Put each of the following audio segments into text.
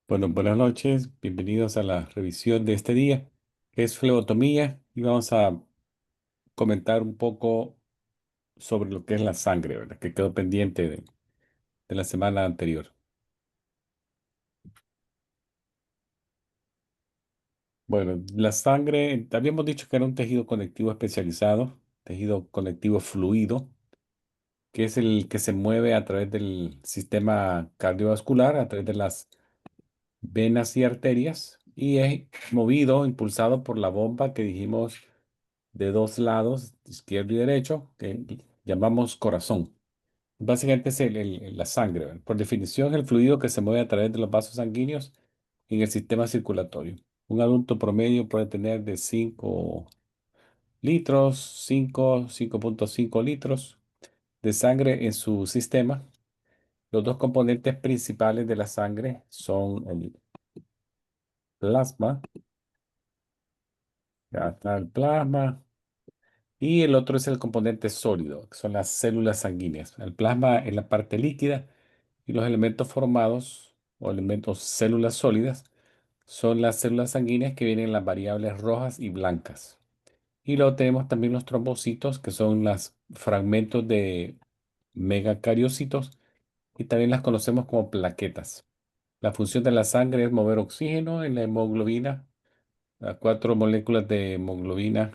Bueno, buenas noches, bienvenidos a la revisión de este día, que es flebotomía, y vamos a comentar un poco sobre lo que es la sangre, ¿verdad? Que quedó pendiente de la semana anterior. Bueno, la sangre, habíamos dicho que era un tejido conectivo especializado, tejido conectivo fluido, que es el que se mueve a través del sistema cardiovascular, a través de las venas y arterias, y es movido, impulsado por la bomba que dijimos de dos lados, izquierdo y derecho, que llamamos corazón. Básicamente es la sangre, ¿verdad? Por definición, el fluido que se mueve a través de los vasos sanguíneos en el sistema circulatorio. Un adulto promedio puede tener de 5 litros, 5,5 litros de sangre en su sistema. Los dos componentes principales de la sangre son el plasma, ya está el plasma, y el otro es el componente sólido, que son las células sanguíneas. El plasma es la parte líquida y los elementos formados o elementos células sólidas son las células sanguíneas que vienen en las variables rojas y blancas. Y luego tenemos también los trombocitos, que son los fragmentos de megacariocitos y también las conocemos como plaquetas. La función de la sangre es mover oxígeno en la hemoglobina, a cuatro moléculas de hemoglobina,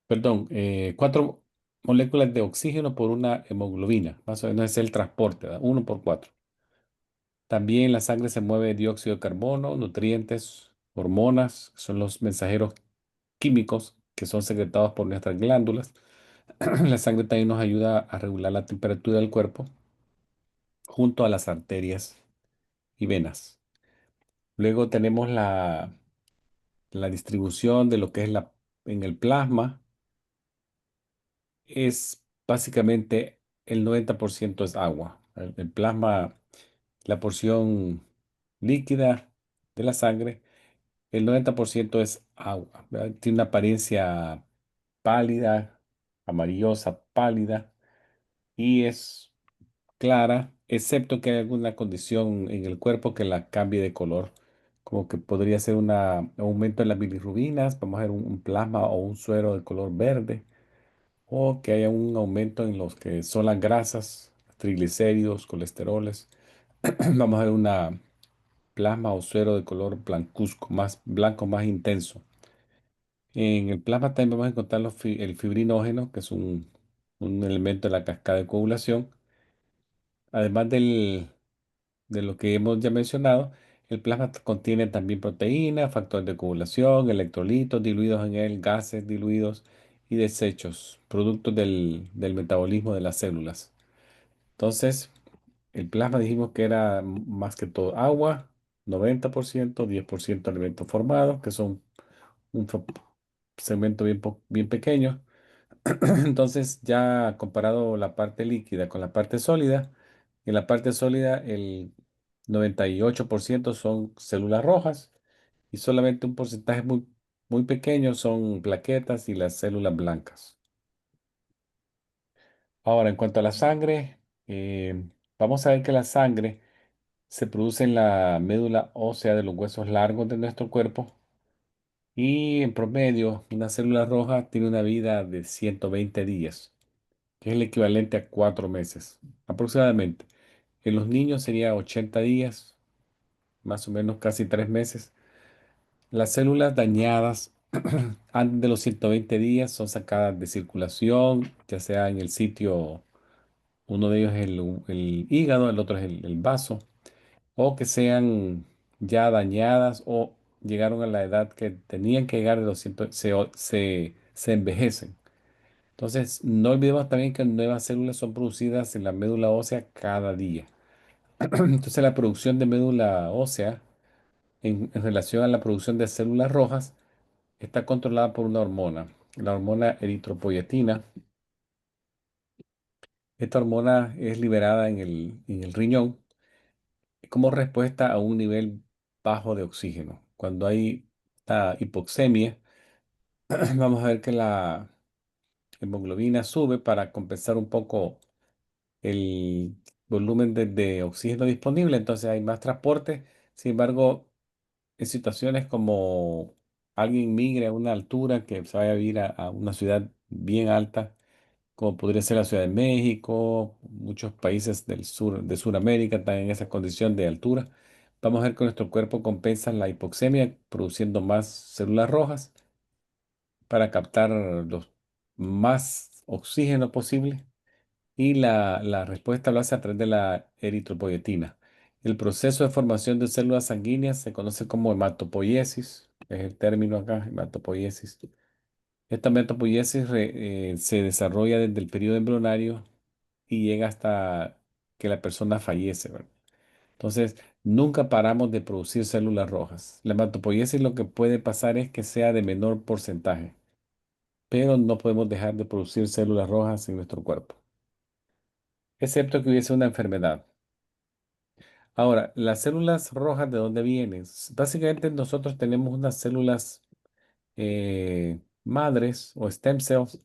perdón, cuatro moléculas de oxígeno por una hemoglobina. Más o menos es el transporte, ¿verdad? Uno por cuatro. También la sangre se mueve dióxido de carbono, nutrientes, hormonas, que son los mensajeros químicos que son secretados por nuestras glándulas. La sangre también nos ayuda a regular la temperatura del cuerpo junto a las arterias y venas. Luego tenemos la distribución de lo que es en el plasma. Es básicamente el 90% es agua. El plasma, la porción líquida de la sangre, el 90% es agua, ¿verdad? Tiene una apariencia pálida, amarillosa, pálida, y es clara, excepto que hay alguna condición en el cuerpo que la cambie de color, como que podría ser un aumento en las bilirrubinas, vamos a ver un plasma o un suero de color verde, o que haya un aumento en los que son las grasas, triglicéridos, colesteroles. Vamos a ver una plasma o suero de color blancuzco, más blanco, más intenso. En el plasma también vamos a encontrar el fibrinógeno, que es un elemento de la cascada de coagulación. Además de lo que hemos ya mencionado, el plasma contiene también proteínas, factores de coagulación, electrolitos diluidos en él, gases diluidos y desechos, productos del metabolismo de las células. Entonces, el plasma dijimos que era más que todo agua, 90%, 10% elementos formados, que son un segmento bien pequeño. Entonces, ya comparado la parte líquida con la parte sólida, en la parte sólida el 98% son células rojas y solamente un porcentaje muy pequeño son plaquetas y las células blancas. Ahora, en cuanto a la sangre, vamos a ver que la sangre se produce en la médula ósea de los huesos largos de nuestro cuerpo y en promedio una célula roja tiene una vida de 120 días, que es el equivalente a 4 meses aproximadamente. En los niños sería 80 días, más o menos casi 3 meses. Las células dañadas antes de los 120 días son sacadas de circulación, ya sea en el sitio, uno de ellos es el hígado, el otro es el vaso, o que sean ya dañadas o llegaron a la edad que tenían que llegar de los 100, se envejecen. Entonces, no olvidemos también que nuevas células son producidas en la médula ósea cada día. Entonces, la producción de médula ósea en relación a la producción de células rojas está controlada por una hormona, la hormona eritropoyetina. Esta hormona es liberada en el riñón como respuesta a un nivel bajo de oxígeno. Cuando hay esta hipoxemia, vamos a ver que la hemoglobina sube para compensar un poco volumen de oxígeno disponible, entonces hay más transporte. Sin embargo, en situaciones como alguien migre a una altura, que se vaya a vivir a una ciudad bien alta, como podría ser la Ciudad de México, muchos países del sur, de Sudamérica están en esa condición de altura. Vamos a ver que nuestro cuerpo compensa la hipoxemia produciendo más células rojas para captar los más oxígeno posible y la respuesta lo hace a través de la eritropoyetina. El proceso de formación de células sanguíneas se conoce como hematopoiesis, es el término acá, hematopoiesis. Esta hematopoiesis se desarrolla desde el periodo embrionario y llega hasta que la persona fallece, ¿verdad? Entonces, nunca paramos de producir células rojas. La hematopoiesis lo que puede pasar es que sea de menor porcentaje, pero no podemos dejar de producir células rojas en nuestro cuerpo, excepto que hubiese una enfermedad. Ahora, las células rojas, ¿de dónde vienen? Básicamente nosotros tenemos unas células madres o stem cells,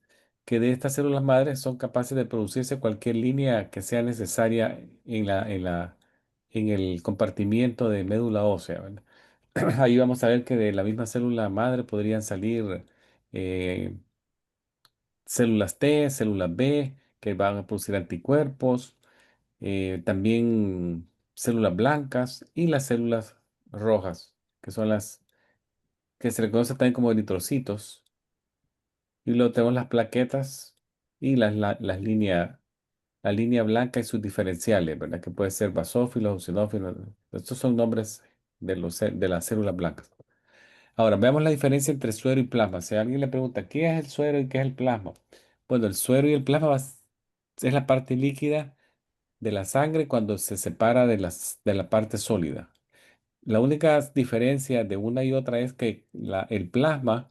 que de estas células madres son capaces de producirse cualquier línea que sea necesaria en el compartimiento de médula ósea, ¿verdad? Ahí vamos a ver que de la misma célula madre podrían salir eh, células T, células B, que van a producir anticuerpos, también células blancas y las células rojas, que son las que se le conoce también como eritrocitos. Y luego tenemos las plaquetas y las líneas, la línea blanca y sus diferenciales, ¿verdad? Que puede ser basófilos, eosinófilos. Estos son nombres de las células blancas. Ahora, veamos la diferencia entre suero y plasma. Si alguien le pregunta, ¿qué es el suero y qué es el plasma? Bueno, el suero y el plasma es la parte líquida de la sangre cuando se separa de la parte sólida. La única diferencia de una y otra es que el plasma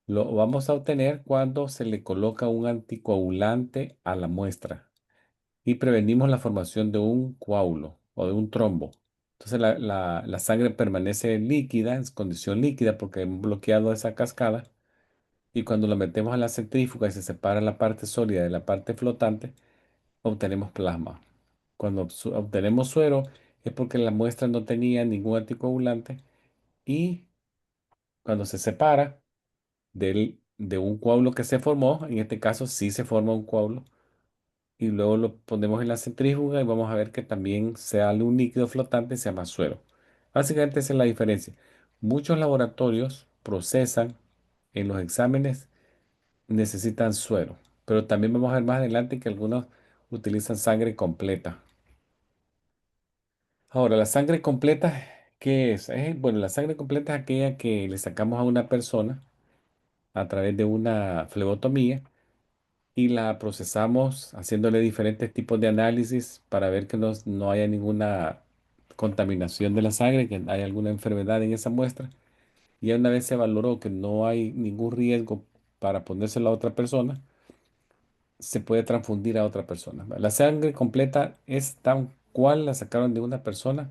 lo vamos a obtener cuando se le coloca un anticoagulante a la muestra y prevenimos la formación de un coágulo o de un trombo. Entonces la sangre permanece líquida, en condición líquida, porque hemos bloqueado esa cascada. Y cuando lo metemos a la centrífuga y se separa la parte sólida de la parte flotante, obtenemos plasma. Cuando obtenemos suero es porque la muestra no tenía ningún anticoagulante y cuando se separa de un coágulo que se formó, en este caso sí se forma un coágulo, y luego lo ponemos en la centrífuga y vamos a ver que también sale un líquido flotante, se llama suero. Básicamente esa es la diferencia. Muchos laboratorios procesan en los exámenes, necesitan suero, pero también vamos a ver más adelante que algunos utilizan sangre completa. Ahora, la sangre completa, ¿qué es? Bueno, la sangre completa es aquella que le sacamos a una persona a través de una flebotomía y la procesamos haciéndole diferentes tipos de análisis para ver que no haya ninguna contaminación de la sangre, que haya alguna enfermedad en esa muestra. Y una vez se valoró que no hay ningún riesgo para ponérselo a otra persona, se puede transfundir a otra persona. La sangre completa es tan cual la sacaron de una persona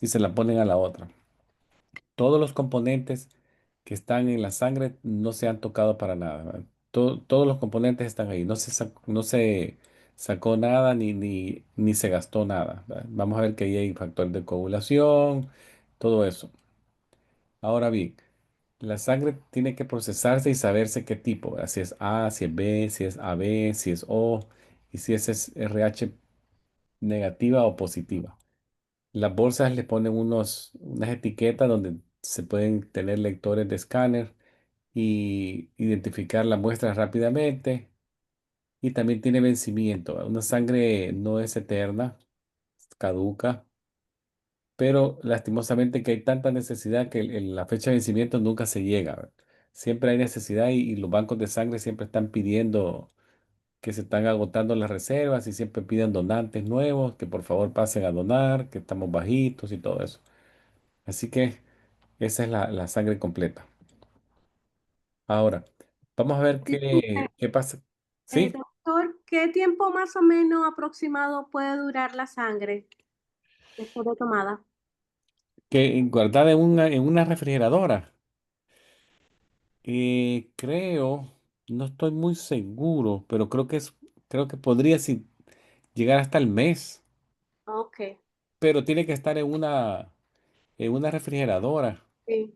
y se la ponen a la otra. Todos los componentes que están en la sangre no se han tocado para nada, ¿verdad? Todos los componentes están ahí. No se sacó nada ni se gastó nada, ¿verdad? Vamos a ver que ahí hay factor de coagulación, todo eso. Ahora bien, la sangre tiene que procesarse y saberse qué tipo, ¿verdad? Si es A, si es B, si es AB, si es O y si es RH negativa o positiva. Las bolsas le ponen unas etiquetas donde se pueden tener lectores de escáner y identificar la muestra rápidamente. Y también tiene vencimiento. Una sangre no es eterna, caduca, pero lastimosamente que hay tanta necesidad que la fecha de vencimiento nunca se llega, ¿verdad? Siempre hay necesidad y los bancos de sangre siempre están pidiendo que se están agotando las reservas y siempre piden donantes nuevos, que por favor pasen a donar, que estamos bajitos y todo eso. Así que esa es la sangre completa. Ahora, vamos a ver Disculpe, qué pasa. ¿Sí? doctor, ¿qué tiempo más o menos aproximado puede durar la sangre después de tomada? Que guardada en una refrigeradora. Creo, no estoy muy seguro, pero creo que podría sí, llegar hasta el mes. Ok, pero tiene que estar en una refrigeradora, sí,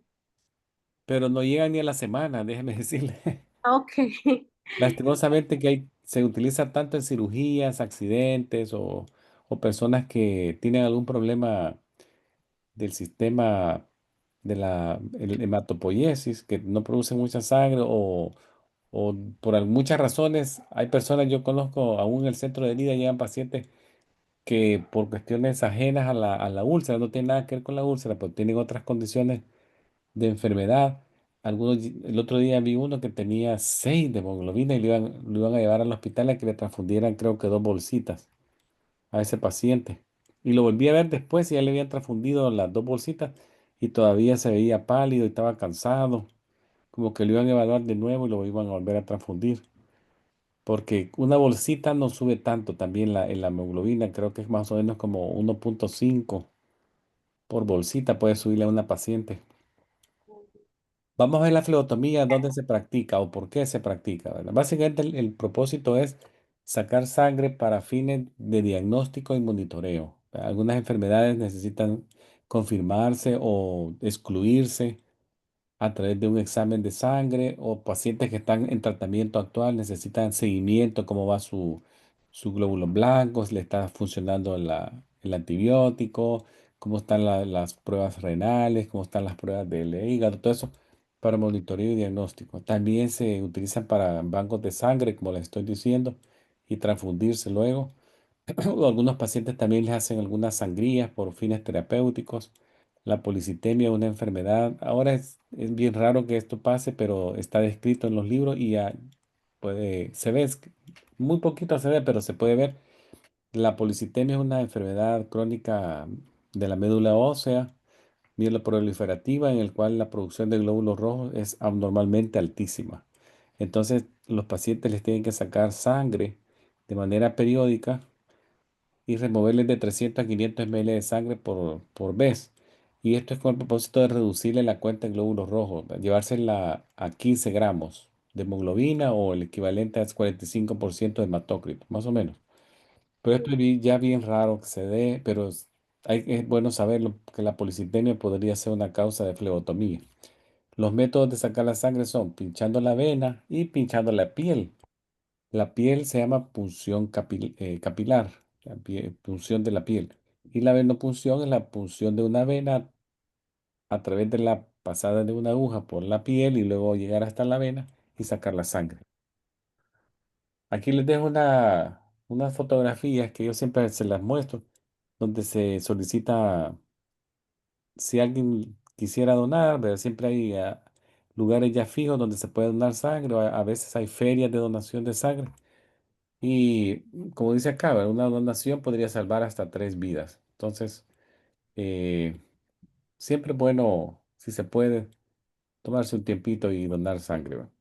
pero no llega ni a la semana, déjeme decirle. ok. Lastimosamente que se utiliza tanto en cirugías, accidentes o personas que tienen algún problema del sistema de la hematopoiesis, que no producen mucha sangre o muchas razones. Hay personas, yo conozco aún en el centro de herida, llegan pacientes que por cuestiones ajenas a a la úlcera, no tienen nada que ver con la úlcera, pero tienen otras condiciones de enfermedad. El otro día vi uno que tenía 6 de hemoglobina y lo iban a llevar al hospital a que le transfundieran creo que 2 bolsitas a ese paciente. Y lo volví a ver después y ya le habían transfundido las 2 bolsitas y todavía se veía pálido y estaba cansado, como que lo iban a evaluar de nuevo y lo iban a volver a transfundir. Porque una bolsita no sube tanto también en la hemoglobina, creo que es más o menos como 1,5 por bolsita puede subirle a una paciente. Vamos a ver la flebotomía, dónde se practica o por qué se practica, ¿verdad? Básicamente el propósito es sacar sangre para fines de diagnóstico y monitoreo. Algunas enfermedades necesitan confirmarse o excluirse a través de un examen de sangre o pacientes que están en tratamiento actual necesitan seguimiento, cómo va su glóbulos blancos, le está funcionando el antibiótico, cómo están las pruebas renales, cómo están las pruebas del hígado, todo eso para monitoreo y diagnóstico. También se utilizan para bancos de sangre, como les estoy diciendo, y transfundirse luego. O algunos pacientes también les hacen algunas sangrías por fines terapéuticos. La policitemia es una enfermedad. Ahora es bien raro que esto pase, pero está descrito en los libros y ya se ve, muy poquito se ve, pero se puede ver. La policitemia es una enfermedad crónica de la médula ósea, mieloproliferativa, en el cual la producción de glóbulos rojos es abnormalmente altísima. Entonces, los pacientes les tienen que sacar sangre de manera periódica y removerles de 300 a 500 ml de sangre por vez. Y esto es con el propósito de reducirle la cuenta de glóbulos rojos, llevársela a 15 gramos de hemoglobina o el equivalente al 45% de hematócrito, más o menos. Pero esto es ya bien raro que se dé, pero es bueno saberlo, que la policitemia podría ser una causa de flebotomía. Los métodos de sacar la sangre son pinchando la vena y pinchando la piel. La piel se llama punción capilar, punción de la piel. Y la venopunción es la punción de una vena a través de la pasada de una aguja por la piel y luego llegar hasta la vena y sacar la sangre. Aquí les dejo unas fotografías que yo siempre se las muestro, donde se solicita si alguien quisiera donar, ¿verdad? Siempre hay lugares ya fijos donde se puede donar sangre, o a veces hay ferias de donación de sangre. Y como dice acá, ¿verdad? Una donación podría salvar hasta 3 vidas. Entonces, eh, siempre es bueno, si se puede, tomarse un tiempito y donar sangre, ¿verdad?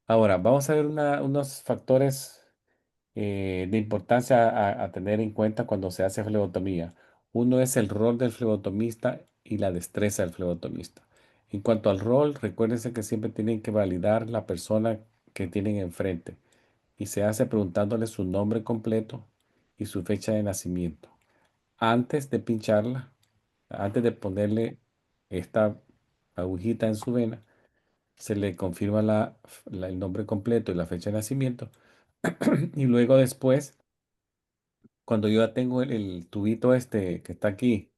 Ahora, vamos a ver unos factores de importancia a tener en cuenta cuando se hace flebotomía. Uno es el rol del flebotomista y la destreza del flebotomista. En cuanto al rol, recuérdense que siempre tienen que validar la persona que tienen enfrente y se hace preguntándole su nombre completo y su fecha de nacimiento. Antes de pincharla, antes de ponerle esta agujita en su vena, se le confirma el nombre completo y la fecha de nacimiento. Y luego después, cuando yo ya tengo el tubito este que está aquí,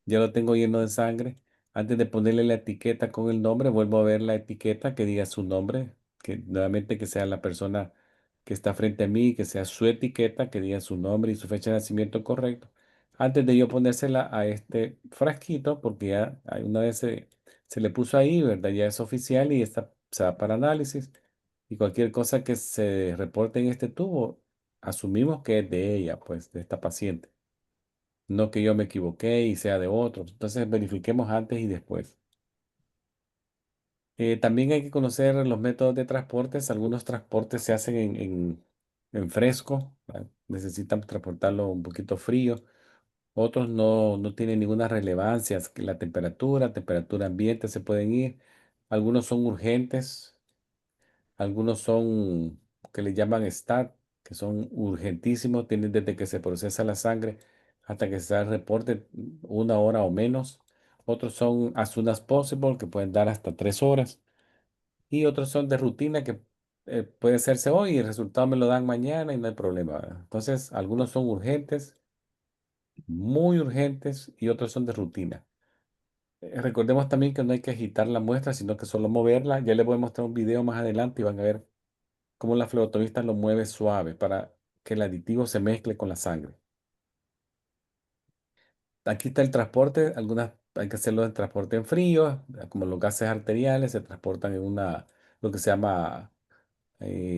ya lo tengo lleno de sangre. Antes de ponerle la etiqueta con el nombre, vuelvo a ver la etiqueta que diga su nombre, que nuevamente que sea la persona que está frente a mí, que sea su etiqueta, que diga su nombre y su fecha de nacimiento correcto. Antes de yo ponérsela a este frasquito, porque ya una vez se le puso ahí, ¿verdad? Ya es oficial y está, se va para análisis. Y cualquier cosa que se reporte en este tubo, asumimos que es de ella, pues, de esta paciente. No que yo me equivoqué y sea de otro. Entonces verifiquemos antes y después. También hay que conocer los métodos de transportes. Algunos transportes se hacen en fresco, ¿verdad? Necesitan transportarlo un poquito frío. Otros no tienen ninguna relevancia. Es que la temperatura ambiente se pueden ir. Algunos son urgentes. Algunos son que le llaman STAT. que son urgentísimos, tienen desde que se procesa la sangre hasta que se da el reporte 1 hora o menos. Otros son as soon as possible, que pueden dar hasta 3 horas. Y otros son de rutina que puede hacerse hoy y el resultado me lo dan mañana y no hay problema, ¿verdad? Entonces, algunos son urgentes, muy urgentes, y otros son de rutina. Recordemos también que no hay que agitar la muestra, sino que solo moverla. Ya les voy a mostrar un video más adelante y van a ver cómo la flebotomista lo mueve suave para que el aditivo se mezcle con la sangre. Aquí está el transporte. Algunas hay que hacerlo en transporte en frío, como los gases arteriales se transportan en lo que se llama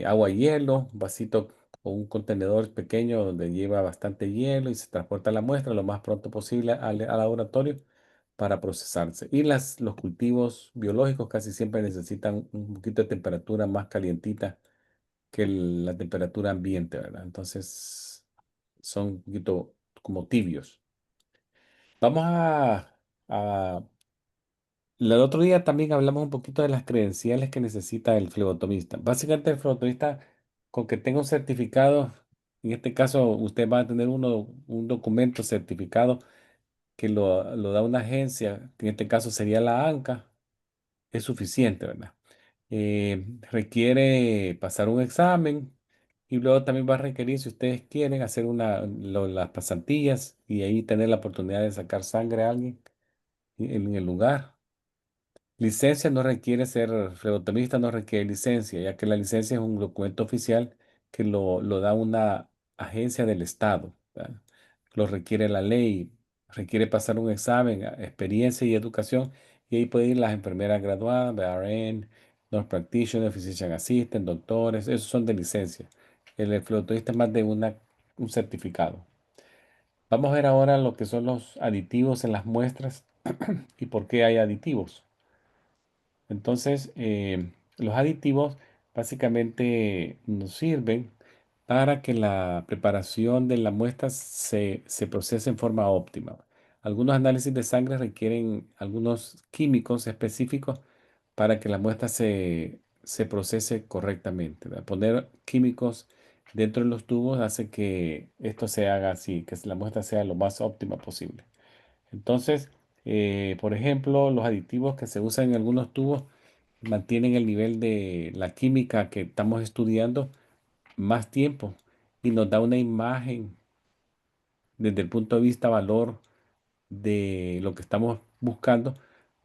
agua y hielo, un vasito o un contenedor pequeño donde lleva bastante hielo y se transporta la muestra lo más pronto posible al laboratorio para procesarse. Y los cultivos biológicos casi siempre necesitan un poquito de temperatura más calientita que la temperatura ambiente, ¿verdad? Entonces son un poquito como tibios. Vamos a el otro día también hablamos un poquito de las credenciales que necesita el flebotomista. Básicamente el flebotomista, con que tenga un certificado, en este caso usted va a tener un documento certificado que lo da una agencia, que en este caso sería la ANCA, es suficiente, ¿verdad? Requiere pasar un examen y luego también va a requerir, si ustedes quieren, hacer las pasantías y ahí tener la oportunidad de sacar sangre a alguien en el lugar. Licencia no requiere ser flebotomista, no requiere licencia, ya que la licencia es un documento oficial que lo da una agencia del Estado, ¿verdad? Lo requiere la ley, requiere pasar un examen, experiencia y educación, y ahí pueden ir las enfermeras graduadas, RN, nurse practitioner, physician assistant, doctores, esos son de licencia. El flebotomista es más de un certificado. Vamos a ver ahora lo que son los aditivos en las muestras y por qué hay aditivos. Entonces, los aditivos básicamente nos sirven para que la preparación de la muestra se procese en forma óptima. Algunos análisis de sangre requieren algunos químicos específicos para que la muestra se procese correctamente, ¿verdad? Poner químicos dentro de los tubos hace que esto se haga así, que la muestra sea lo más óptima posible. Entonces, por ejemplo, los aditivos que se usan en algunos tubos mantienen el nivel de la química que estamos estudiando más tiempo y nos da una imagen desde el punto de vista valor de lo que estamos buscando,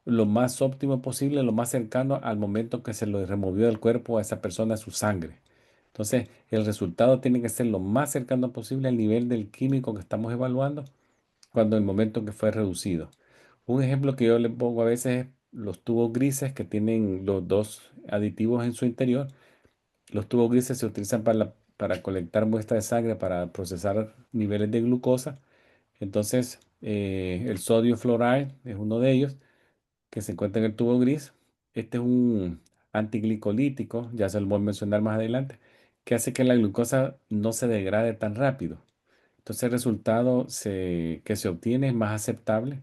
lo más óptimo posible, lo más cercano al momento que se lo removió del cuerpo a esa persona su sangre. Entonces, el resultado tiene que ser lo más cercano posible al nivel del químico que estamos evaluando cuando el momento que fue reducido. Un ejemplo que yo le pongo a veces es los tubos grises que tienen los dos aditivos en su interior. Los tubos grises se utilizan para colectar muestras de sangre para procesar niveles de glucosa. Entonces, el sodio fluoride es uno de ellos que se encuentra en el tubo gris. Este es un antiglicolítico, ya se lo voy a mencionar más adelante, que hace que la glucosa no se degrade tan rápido. Entonces, el resultado que se obtiene es más aceptable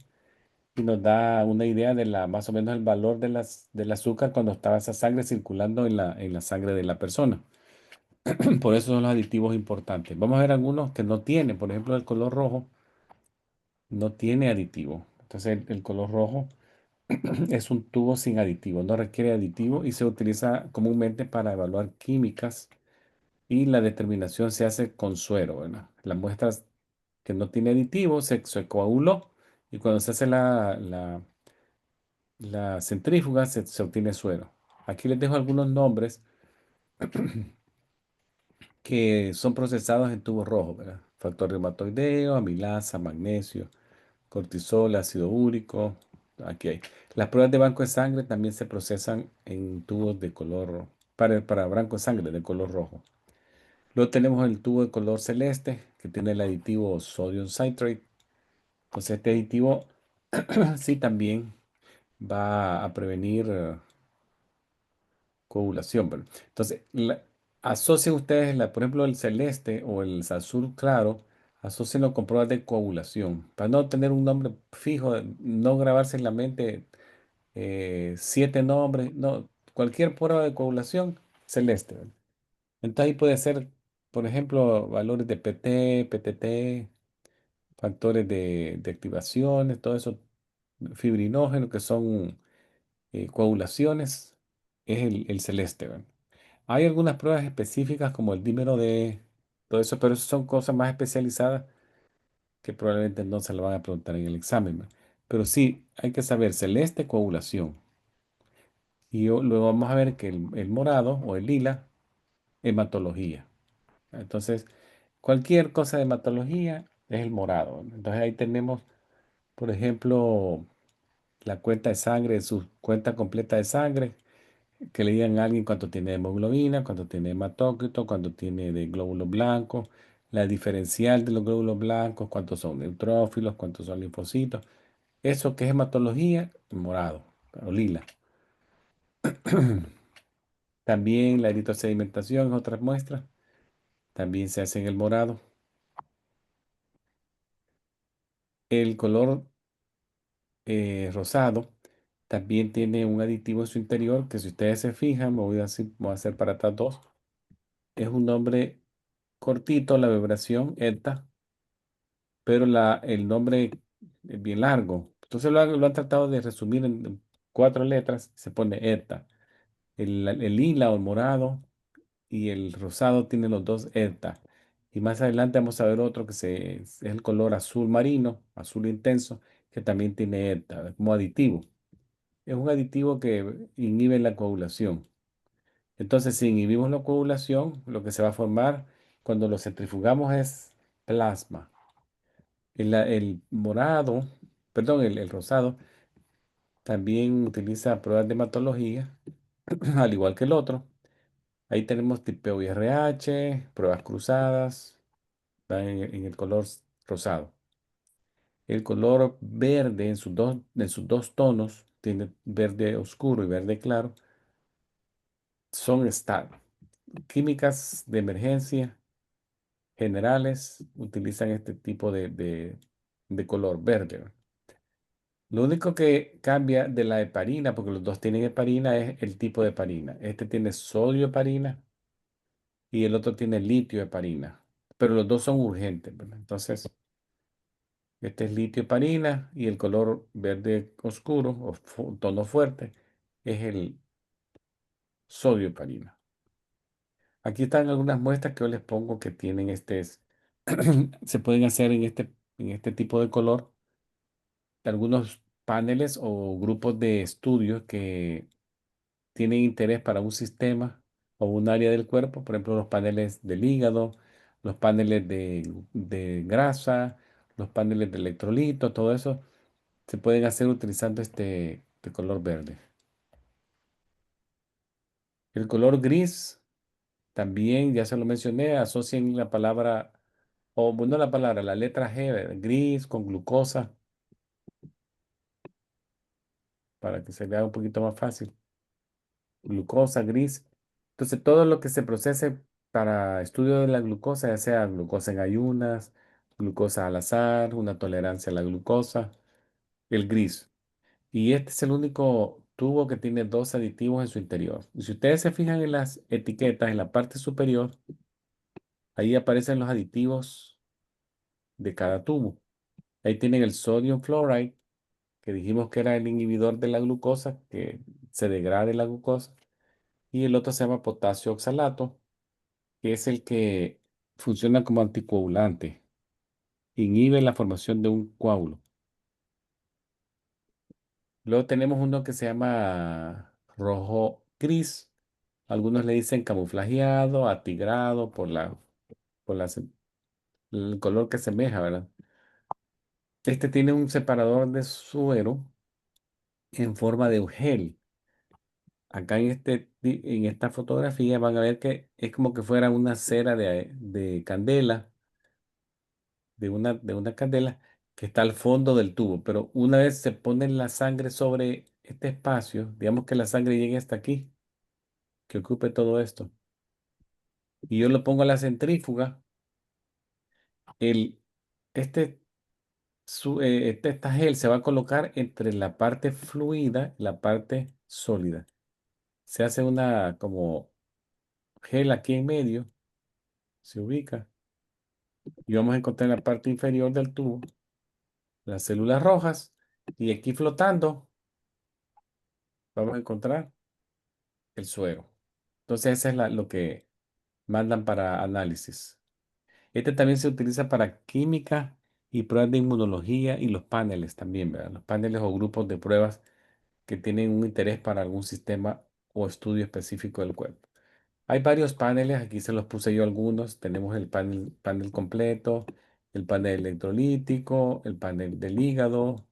y nos da una idea de más o menos el valor del azúcar cuando estaba esa sangre circulando en la sangre de la persona. Por eso son los aditivos importantes. Vamos a ver algunos que no tienen. Por ejemplo, el color rojo no tiene aditivo. Entonces, el color rojo es un tubo sin aditivo, no requiere aditivo y se utiliza comúnmente para evaluar químicas y la determinación se hace con suero, ¿verdad? Las muestras que no tiene aditivo se coaguló y cuando se hace la centrífuga se obtiene suero. Aquí les dejo algunos nombres que son procesados en tubos rojos, ¿verdad? Factor reumatoideo, amilasa, magnesio, cortisol, ácido úrico. Aquí hay. Las pruebas de banco de sangre también se procesan en tubos de color, para banco de sangre de color rojo. Luego tenemos el tubo de color celeste que tiene el aditivo sodium citrate. Entonces este aditivo sí también va a prevenir coagulación. Entonces, asocien ustedes, por ejemplo, el celeste o el azul claro, asocienlo con pruebas de coagulación. Para no tener un nombre fijo, no grabarse en la mente 7 nombres, no, cualquier prueba de coagulación, celeste, ¿verdad? Entonces ahí puede ser. por ejemplo, valores de PT, PTT, factores de activaciones, todo eso, fibrinógeno, que son coagulaciones, es el celeste, ¿verdad? Hay algunas pruebas específicas como el dímero de todo eso, pero eso son cosas más especializadas que probablemente no se lo van a preguntar en el examen, ¿verdad? Pero sí, hay que saber celeste, coagulación. Y luego vamos a ver que el morado o el lila, hematología. Entonces, cualquier cosa de hematología es el morado. Entonces ahí tenemos, por ejemplo, la cuenta de sangre, su cuenta completa de sangre, que le digan a alguien cuánto tiene de hemoglobina, cuánto tiene de hematócrito, cuánto tiene de glóbulos blancos, la diferencial de los glóbulos blancos, cuántos son neutrófilos, cuántos son linfocitos. Eso que es hematología, morado o lila. También la eritrosedimentación, otras muestras, también se hace en el morado. El color rosado también tiene un aditivo en su interior que si ustedes se fijan, voy a hacer para atrás dos. Es un nombre cortito, la vibración, ETA, pero el nombre es bien largo. Entonces lo han tratado de resumir en cuatro letras, se pone ETA. El lila o el morado y el rosado tienen los dos ETA. Y más adelante vamos a ver otro es el color azul marino, azul intenso, que también tiene ETA como aditivo. Es un aditivo que inhibe la coagulación. Entonces, si inhibimos la coagulación, lo que se va a formar cuando lo centrifugamos es plasma. El morado, perdón, el rosado, también utiliza pruebas de hematología, al igual que el otro. Ahí tenemos tipeo IRH, pruebas cruzadas, va en el color rosado. El color verde en sus dos tonos, tiene verde oscuro y verde claro, son químicas de emergencia generales utilizan este tipo de color verde, ¿no? Lo único que cambia de la heparina, porque los dos tienen heparina, es el tipo de heparina. Este tiene sodio heparina y el otro tiene litio heparina, pero los dos son urgentes, ¿verdad? Entonces, este es litio heparina y el color verde oscuro o tono fuerte es el sodio heparina. Aquí están algunas muestras que yo les pongo que tienen se pueden hacer en este tipo de color, algunos paneles o grupos de estudios que tienen interés para un sistema o un área del cuerpo, por ejemplo, los paneles del hígado, los paneles de grasa, los paneles de electrolito, todo eso se pueden hacer utilizando este color verde. El color gris también, ya se lo mencioné, asocian la palabra, o bueno, la palabra, la letra G, ¿verdad? Gris con glucosa, para que se vea un poquito más fácil. Glucosa, gris. Entonces, todo lo que se procese para estudio de la glucosa, ya sea glucosa en ayunas, glucosa al azar, una tolerancia a la glucosa, el gris. Y este es el único tubo que tiene dos aditivos en su interior. Y si ustedes se fijan en las etiquetas, en la parte superior, ahí aparecen los aditivos de cada tubo. Ahí tienen el sodium fluoride, que dijimos que era el inhibidor de la glucosa, que se degrade la glucosa. Y el otro se llama potasio oxalato, que es el que funciona como anticoagulante, inhibe la formación de un coágulo. Luego tenemos uno que se llama rojo gris. Algunos le dicen camuflajeado, atigrado por el color que semeja, ¿verdad? Este tiene un separador de suero en forma de gel. Acá en esta fotografía van a ver que es como que fuera una cera de candela de una candela que está al fondo del tubo, pero una vez se pone la sangre sobre este espacio, digamos que la sangre llegue hasta aquí, que ocupe todo esto, y yo lo pongo a la centrífuga, el, este, esta gel se va a colocar entre la parte fluida y la parte sólida. Se hace una como gel aquí en medio se ubica. Y vamos a encontrar en la parte inferior del tubo las células rojas. Y aquí flotando vamos a encontrar el suero. Entonces, eso es lo que mandan para análisis. Este también se utiliza para química y pruebas de inmunología y los paneles también, ¿verdad? Los paneles o grupos de pruebas que tienen un interés para algún sistema o estudio específico del cuerpo. Hay varios paneles, aquí se los puse yo algunos. Tenemos el panel completo, el panel electrolítico, el panel del hígado,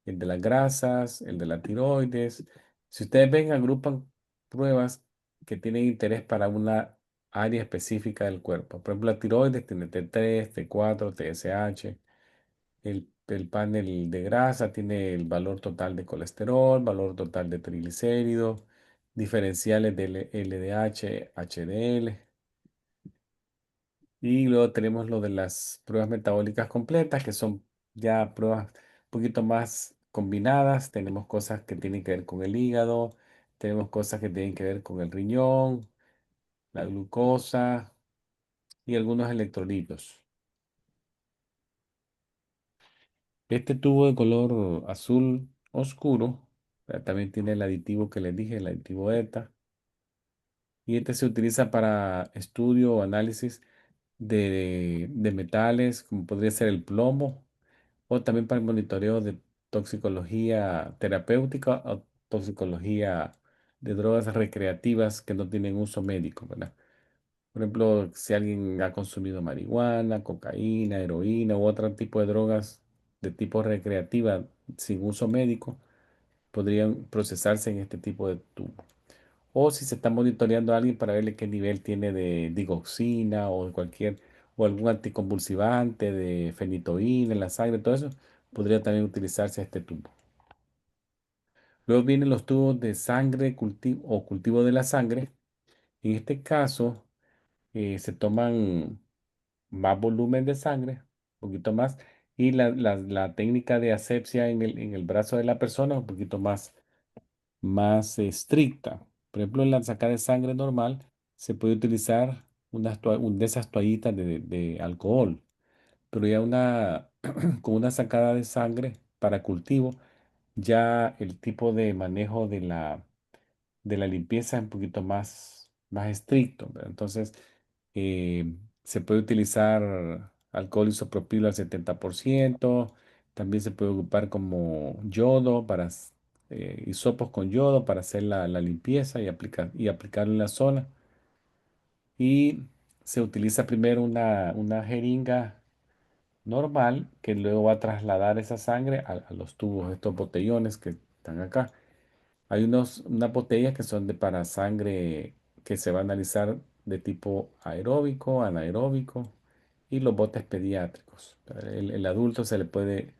el de las grasas, el de la tiroides. Si ustedes ven, agrupan pruebas que tienen interés para una área específica del cuerpo. Por ejemplo, la tiroides tiene T3, T4, TSH. El panel de grasa tiene el valor total de colesterol, valor total de triglicéridos, diferenciales de LDH, HDL. Y luego tenemos lo de las pruebas metabólicas completas, que son ya pruebas un poquito más combinadas. Tenemos cosas que tienen que ver con el hígado, tenemos cosas que tienen que ver con el riñón, la glucosa y algunos electrolitos. Este tubo de color azul oscuro también tiene el aditivo que les dije, el aditivo ETA. Y este se utiliza para estudio o análisis de metales, como podría ser el plomo, o también para el monitoreo de toxicología terapéutica o toxicología de drogas recreativas que no tienen uso médico, ¿verdad? Por ejemplo, si alguien ha consumido marihuana, cocaína, heroína u otro tipo de drogas de tipo recreativa sin uso médico, podrían procesarse en este tipo de tubo. O si se está monitoreando a alguien para verle qué nivel tiene de digoxina o de o algún anticonvulsivante, de fenitoína en la sangre, todo eso, podría también utilizarse este tubo. Luego vienen los tubos de sangre o cultivo de la sangre. En este caso, se toman más volumen de sangre, un poquito más, y la técnica de asepsia en el brazo de la persona es un poquito más estricta. Por ejemplo, en la sacada de sangre normal se puede utilizar de esas toallitas de alcohol, pero ya con una sacada de sangre para cultivo, ya el tipo de manejo de la limpieza es un poquito más estricto, ¿verdad? Entonces, se puede utilizar alcohol isopropilo al 70%. También se puede ocupar como yodo hisopos con yodo para hacer la limpieza y aplicarlo en la zona. Y se utiliza primero una jeringa normal que luego va a trasladar esa sangre a los tubos, estos botellones que están acá. Hay unas botellas que son para sangre que se va a analizar de tipo aeróbico, anaeróbico y los botes pediátricos. El adulto se le puede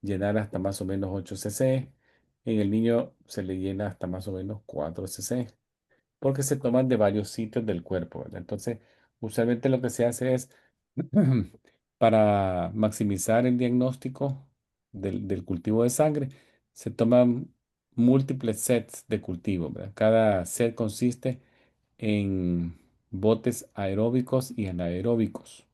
llenar hasta más o menos 8 cc. En el niño se le llena hasta más o menos 4 cc porque se toman de varios sitios del cuerpo, ¿verdad? Entonces, usualmente lo que se hace es para maximizar el diagnóstico del cultivo de sangre, se toman múltiples sets de cultivo, ¿verdad? Cada set consiste en botes aeróbicos y anaeróbicos,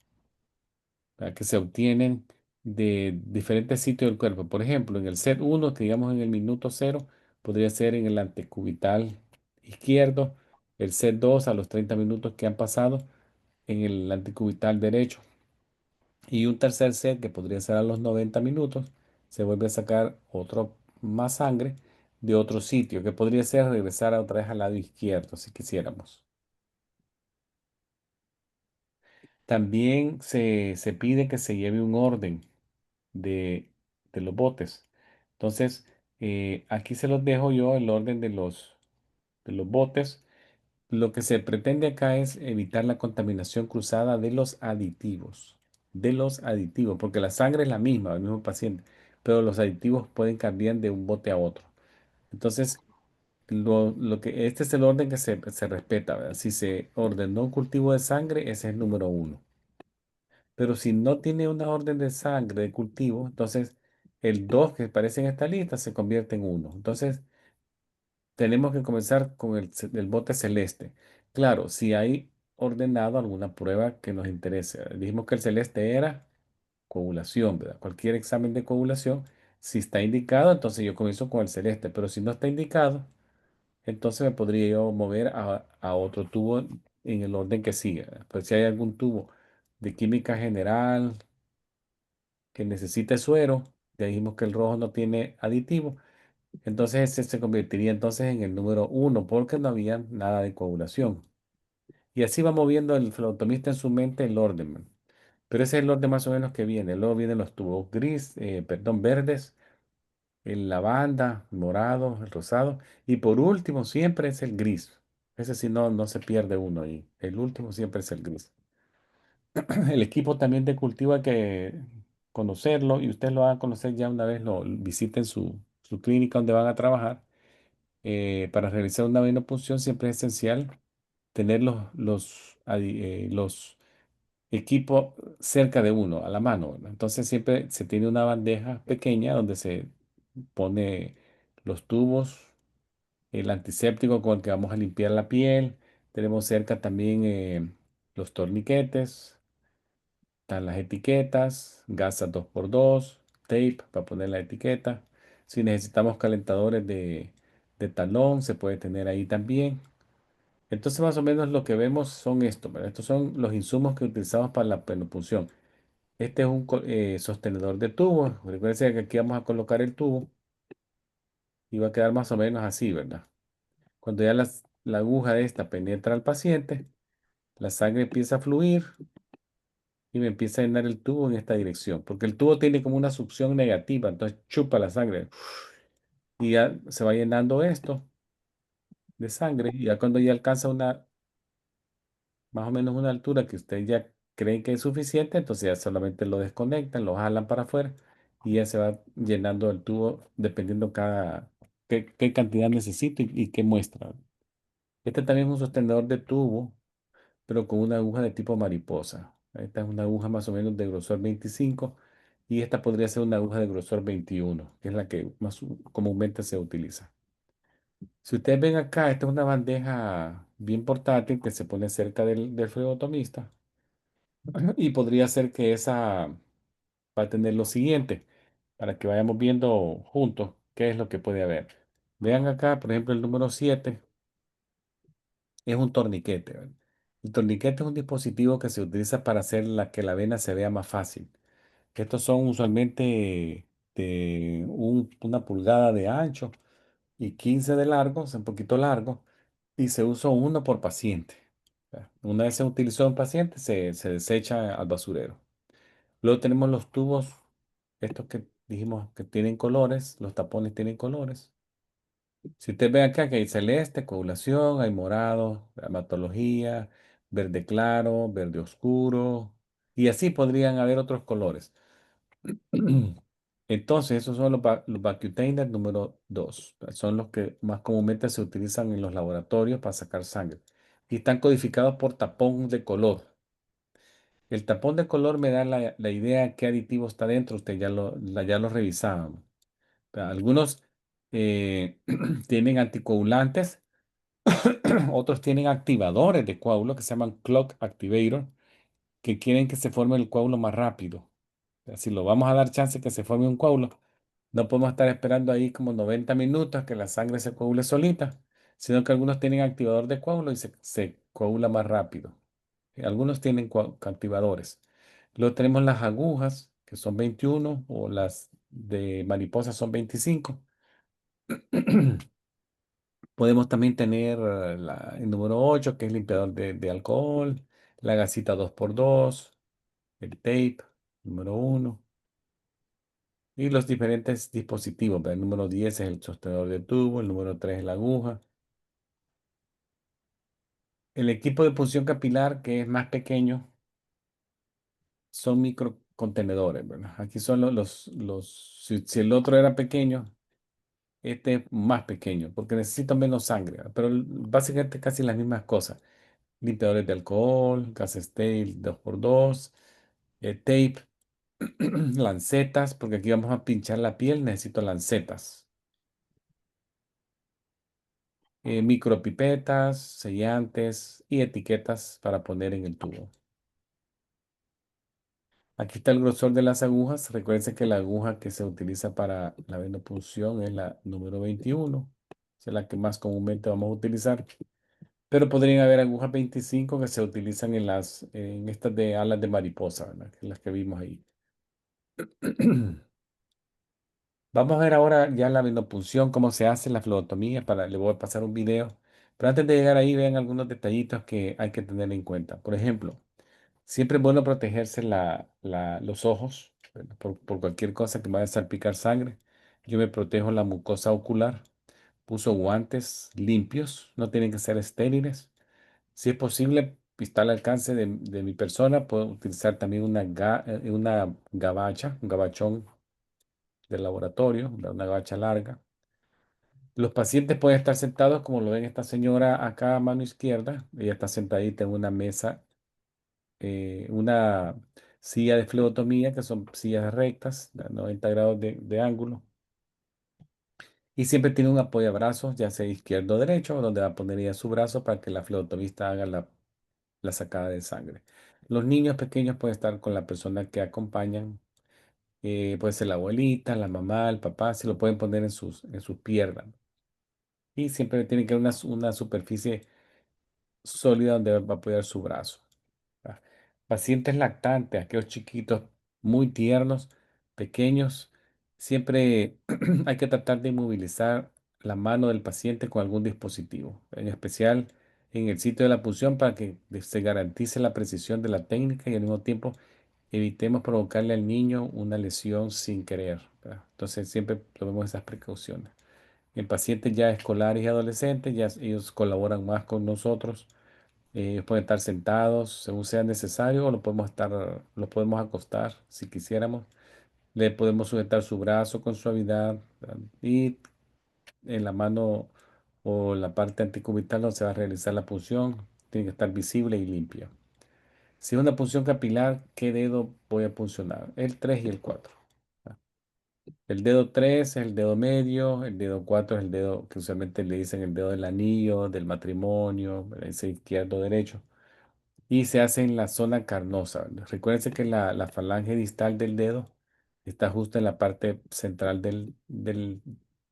¿verdad? Que se obtienen de diferentes sitios del cuerpo. Por ejemplo, en el set uno, que digamos en el minuto cero, podría ser en el antecubital izquierdo, el set 2 a los 30 minutos que han pasado en el antecubital derecho. Y un tercer set que podría ser a los 90 minutos, se vuelve a sacar otro más sangre de otro sitio, que podría ser regresar otra vez al lado izquierdo, si quisiéramos. También se pide que se lleve un orden de, de los botes. Entonces, aquí se los dejo yo, el orden de los botes. Lo que se pretende acá es evitar la contaminación cruzada de los aditivos, porque la sangre es la misma del mismo paciente, pero los aditivos pueden cambiar de un bote a otro. Entonces, este es el orden que se respeta, ¿verdad? Si se ordenó un cultivo de sangre, ese es el número uno. Pero si no tiene una orden de sangre de cultivo, entonces el 2 que aparece en esta lista se convierte en uno. Entonces, tenemos que comenzar con el bote celeste. Claro, si hay ordenado alguna prueba que nos interese. Dijimos que el celeste era coagulación, ¿verdad? Cualquier examen de coagulación, si está indicado, entonces yo comienzo con el celeste, pero si no está indicado, entonces me podría yo mover a otro tubo en el orden que siga, ¿verdad? Pues si hay algún tubo de química general que necesite suero, ya dijimos que el rojo no tiene aditivo, entonces ese se convertiría entonces en el número uno porque no había nada de coagulación. Y así va moviendo el flebotomista en su mente el orden, man. Pero ese es el orden más o menos que viene. Luego vienen los tubos verdes, el lavanda, morado, el rosado. Y por último siempre es el gris. Ese sí no se pierde uno ahí. El último siempre es el gris. El equipo también de cultivo hay que conocerlo y ustedes lo van a conocer ya una vez lo visiten su clínica donde van a trabajar. Para realizar una venopunción siempre es esencial tener los equipo cerca de uno, a la mano, ¿verdad? Entonces siempre se tiene una bandeja pequeña donde se pone los tubos, el antiséptico con el que vamos a limpiar la piel. Tenemos cerca también los torniquetes, están las etiquetas, gasas 2x2, tape para poner la etiqueta. Si necesitamos calentadores de talón, se puede tener ahí también. Entonces, más o menos lo que vemos son esto, ¿verdad? Estos son los insumos que utilizamos para la penopunción. Este es un sostenedor de tubo. Recuerden que aquí vamos a colocar el tubo y va a quedar más o menos así, ¿verdad? Cuando ya la aguja de esta penetra al paciente, la sangre empieza a fluir y me empieza a llenar el tubo en esta dirección, porque el tubo tiene como una succión negativa, entonces chupa la sangre y ya se va llenando esto de sangre y ya cuando ya alcanza más o menos una altura que ustedes ya creen que es suficiente, entonces ya solamente lo desconectan, lo jalan para afuera y ya se va llenando el tubo dependiendo qué cantidad necesito y qué muestra. Este también es un sostenedor de tubo, pero con una aguja de tipo mariposa. Esta es una aguja más o menos de grosor 25 y esta podría ser una aguja de grosor 21, que es la que más comúnmente se utiliza. Si ustedes ven acá, esta es una bandeja bien portátil que se pone cerca del flebotomista. Y podría ser que esa va a tener lo siguiente, para que vayamos viendo juntos qué es lo que puede haber. Vean acá, por ejemplo, el número 7 es un torniquete, ¿verdad? El torniquete es un dispositivo que se utiliza para hacer que la vena se vea más fácil. Estos son usualmente de una pulgada de ancho y 15 de largo, es un poquito largo, y se usa uno por paciente. ¿Verdad? Una vez se utilizó en paciente, se desecha al basurero. Luego tenemos los tubos, estos que dijimos que tienen colores, los tapones tienen colores. Si usted ve acá que hay celeste, coagulación, hay morado, hematología, verde claro, verde oscuro, y así podrían haber otros colores. Entonces, esos son los Vacutainer número 2. Son los que más comúnmente se utilizan en los laboratorios para sacar sangre. Y están codificados por tapón de color. El tapón de color me da la idea qué aditivo está dentro. Usted ya lo revisábamos. Algunos tienen anticoagulantes, otros tienen activadores de coágulo que se llaman clock activator, que quieren que se forme el coágulo más rápido. O sea, si lo vamos a dar chance que se forme un coágulo, no podemos estar esperando ahí como 90 minutos que la sangre se coagule solita, sino que algunos tienen activador de coágulo y se coagula más rápido. Algunos tienen activadores. Luego tenemos las agujas, que son 21, o las de mariposa son 25. Podemos también tener el número 8 que es limpiador de alcohol, la gasita 2x2, el tape, número uno, y los diferentes dispositivos. ¿Verdad? El número 10 es el sostenedor de tubo, el número 3 es la aguja. El equipo de punción capilar, que es más pequeño, son microcontenedores, ¿verdad? Aquí son si el otro era pequeño, este es más pequeño, porque necesita menos sangre, ¿verdad? Pero básicamente casi las mismas cosas. Limpiadores de alcohol, gas stale 2x2, tape, lancetas, porque aquí vamos a pinchar la piel, necesito lancetas. micropipetas, sellantes y etiquetas para poner en el tubo. Aquí está el grosor de las agujas. Recuerden que la aguja que se utiliza para la venopunción es la número 21. Esa es la que más comúnmente vamos a utilizar. Pero podrían haber agujas 25 que se utilizan en estas de alas de mariposa, ¿verdad? Que las que vimos ahí. Vamos a ver ahora ya la venopunción, cómo se hace la flebotomía. Le voy a pasar un video. Pero antes de llegar ahí, vean algunos detallitos que hay que tener en cuenta. Por ejemplo, siempre es bueno protegerse los ojos, ¿verdad? Por cualquier cosa que vaya a salpicar sangre. Yo me protejo la mucosa ocular. Uso guantes limpios, no tienen que ser estériles. Si es posible, está al alcance de mi persona, puedo utilizar también una gabacha, un gabachón de laboratorio, una gabacha larga. Los pacientes pueden estar sentados, como lo ven esta señora acá a mano izquierda. Ella está sentadita en una mesa, una silla de flebotomía, que son sillas rectas, de 90 grados de ángulo. Y siempre tiene un apoyabrazos, ya sea izquierdo o derecho, donde va a poner ella su brazo para que la flebotomista haga la sacada de sangre. Los niños pequeños pueden estar con la persona que acompañan, puede ser la abuelita, la mamá, el papá, se lo pueden poner en sus piernas. Y siempre tiene que haber una superficie sólida donde va a apoyar su brazo. ¿Va? Pacientes lactantes, aquellos chiquitos muy tiernos, pequeños, siempre hay que tratar de inmovilizar la mano del paciente con algún dispositivo, en especial en el sitio de la punción para que se garantice la precisión de la técnica y al mismo tiempo evitemos provocarle al niño una lesión sin querer, ¿verdad? Entonces siempre tomemos esas precauciones. En pacientes ya escolares y adolescentes, ya ellos colaboran más con nosotros. Ellos pueden estar sentados según sea necesario o lo podemos acostar si quisiéramos. Le podemos sujetar su brazo con suavidad, ¿verdad? Y en la mano o la parte antecubital donde se va a realizar la punción tiene que estar visible y limpia. Si es una punción capilar, ¿qué dedo voy a puncionar? El 3 y el 4. El dedo 3 es el dedo medio, el dedo 4 es el dedo que usualmente le dicen el dedo del anillo, del matrimonio, ese izquierdo o derecho. Y se hace en la zona carnosa. Recuérdense que la falange distal del dedo está justo en la parte central de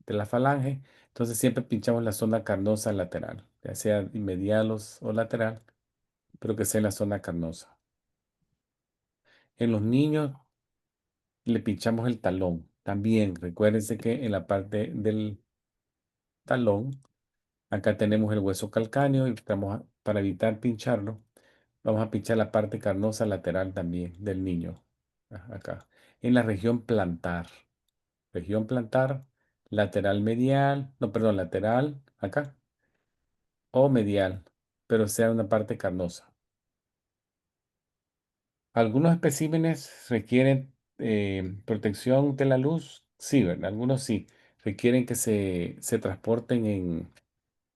la falange. Entonces siempre pinchamos la zona carnosa lateral, ya sea medialos o lateral, pero que sea en la zona carnosa. En los niños le pinchamos el talón. También recuérdense que en la parte del talón, acá tenemos el hueso calcáneo y para evitar pincharlo, vamos a pinchar la parte carnosa lateral también del niño. Acá. En la región plantar. Región plantar, lateral medial, no, perdón, lateral, acá, o medial, pero sea una parte carnosa. Algunos especímenes requieren protección de la luz, sí, ¿verdad? Algunos sí. Requieren que se transporten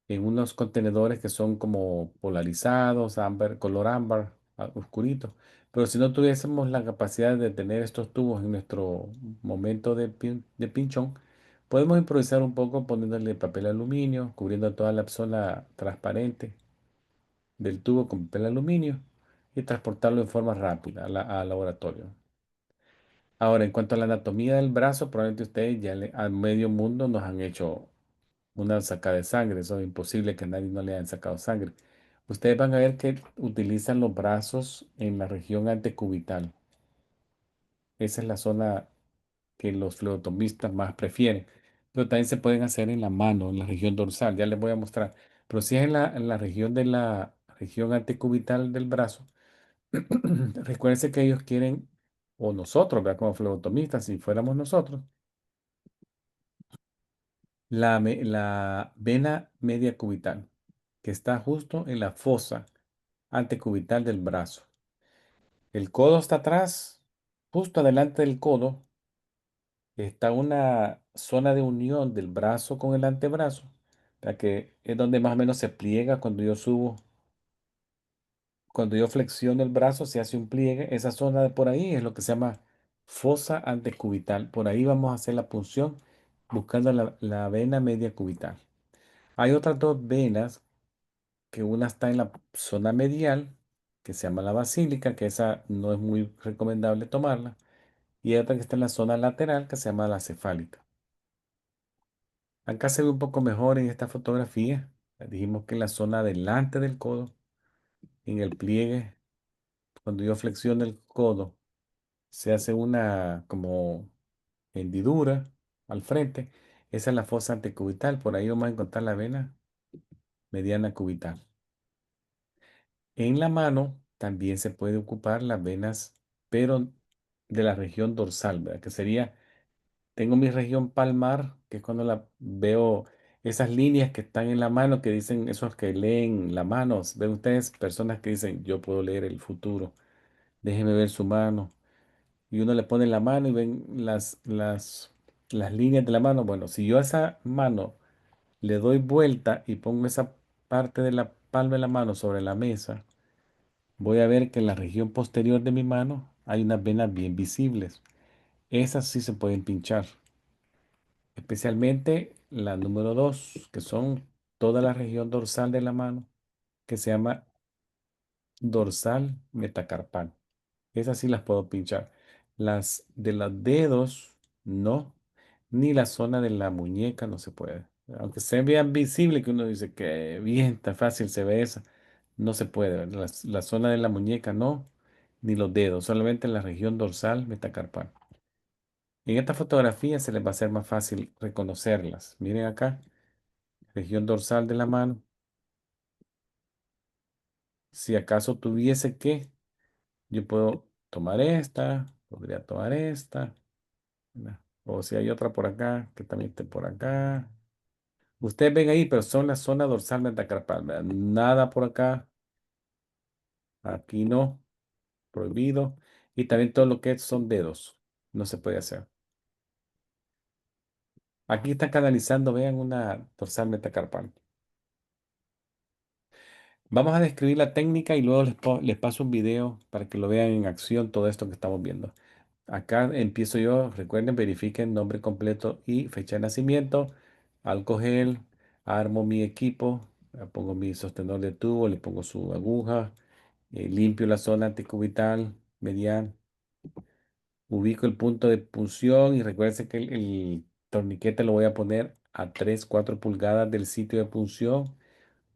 en unos contenedores que son como polarizados, ámbar, color ámbar, oscurito. Pero si no tuviésemos la capacidad de tener estos tubos en nuestro momento de pinchón, podemos improvisar un poco poniéndole papel aluminio, cubriendo toda la zona transparente del tubo con papel aluminio y transportarlo en forma rápida al laboratorio. Ahora, en cuanto a la anatomía del brazo, probablemente ustedes a medio mundo nos han hecho una sacada de sangre. Eso es imposible que a nadie no le hayan sacado sangre. Ustedes van a ver que utilizan los brazos en la región antecubital. Esa es la zona que los flebotomistas más prefieren. Pero también se pueden hacer en la mano, en la región dorsal. Ya les voy a mostrar. Pero si es en la región de la región antecubital del brazo, recuérdense que ellos quieren, o nosotros, ¿verdad? Como flebotomistas, si fuéramos nosotros, la vena media cubital, que está justo en la fosa antecubital del brazo. El codo está atrás, justo adelante del codo está una zona de unión del brazo con el antebrazo, la que es donde más o menos se pliega cuando yo subo, cuando yo flexiono el brazo, se hace un pliegue. Esa zona de por ahí es lo que se llama fosa antecubital. Por ahí vamos a hacer la punción buscando la vena media cubital. Hay otras dos venas, que una está en la zona medial, que se llama la basílica, que esa no es muy recomendable tomarla, y hay otra que está en la zona lateral, que se llama la cefálica. Acá se ve un poco mejor en esta fotografía. Dijimos que en la zona delante del codo, en el pliegue, cuando yo flexiono el codo, se hace una como hendidura al frente. Esa es la fosa antecubital. Por ahí vamos a encontrar la vena mediana cubital. En la mano también se puede ocupar las venas, pero de la región dorsal, ¿verdad? Que sería, tengo mi región palmar, que es cuando la veo esas líneas que están en la mano, que dicen esos que leen la mano. Ven ustedes personas que dicen, yo puedo leer el futuro, déjeme ver su mano. Y uno le pone la mano y ven las líneas de la mano. Bueno, si yo a esa mano le doy vuelta y pongo esa parte de la palma de la mano sobre la mesa, voy a ver que en la región posterior de mi mano hay unas venas bien visibles. Esas sí se pueden pinchar, especialmente la número 2, que son toda la región dorsal de la mano, que se llama dorsal metacarpal. Esas sí las puedo pinchar. Las de los dedos, no. Ni la zona de la muñeca no se puede. Aunque se vean visible, que uno dice que bien, tan fácil se ve esa. No se puede. ¿Verdad? La zona de la muñeca no. Ni los dedos. Solamente la región dorsal metacarpal. En esta fotografía se les va a hacer más fácil reconocerlas. Miren acá. Región dorsal de la mano. Si acaso tuviese que, yo puedo tomar esta. Podría tomar esta. ¿Verdad? O si hay otra por acá, que también esté por acá. Ustedes ven ahí, pero son la zona dorsal metacarpal, ¿verdad? Nada por acá, aquí no, prohibido. Y también todo lo que son dedos, no se puede hacer. Aquí está canalizando, vean, una dorsal metacarpal. Vamos a describir la técnica y luego les paso un video para que lo vean en acción todo esto que estamos viendo. Acá empiezo yo, recuerden, verifiquen nombre completo y fecha de nacimiento. Al coger, armo mi equipo, pongo mi sostenedor de tubo, le pongo su aguja, limpio la zona anticubital, medial, ubico el punto de punción y recuerden que el torniquete lo voy a poner a 3 4 pulgadas del sitio de punción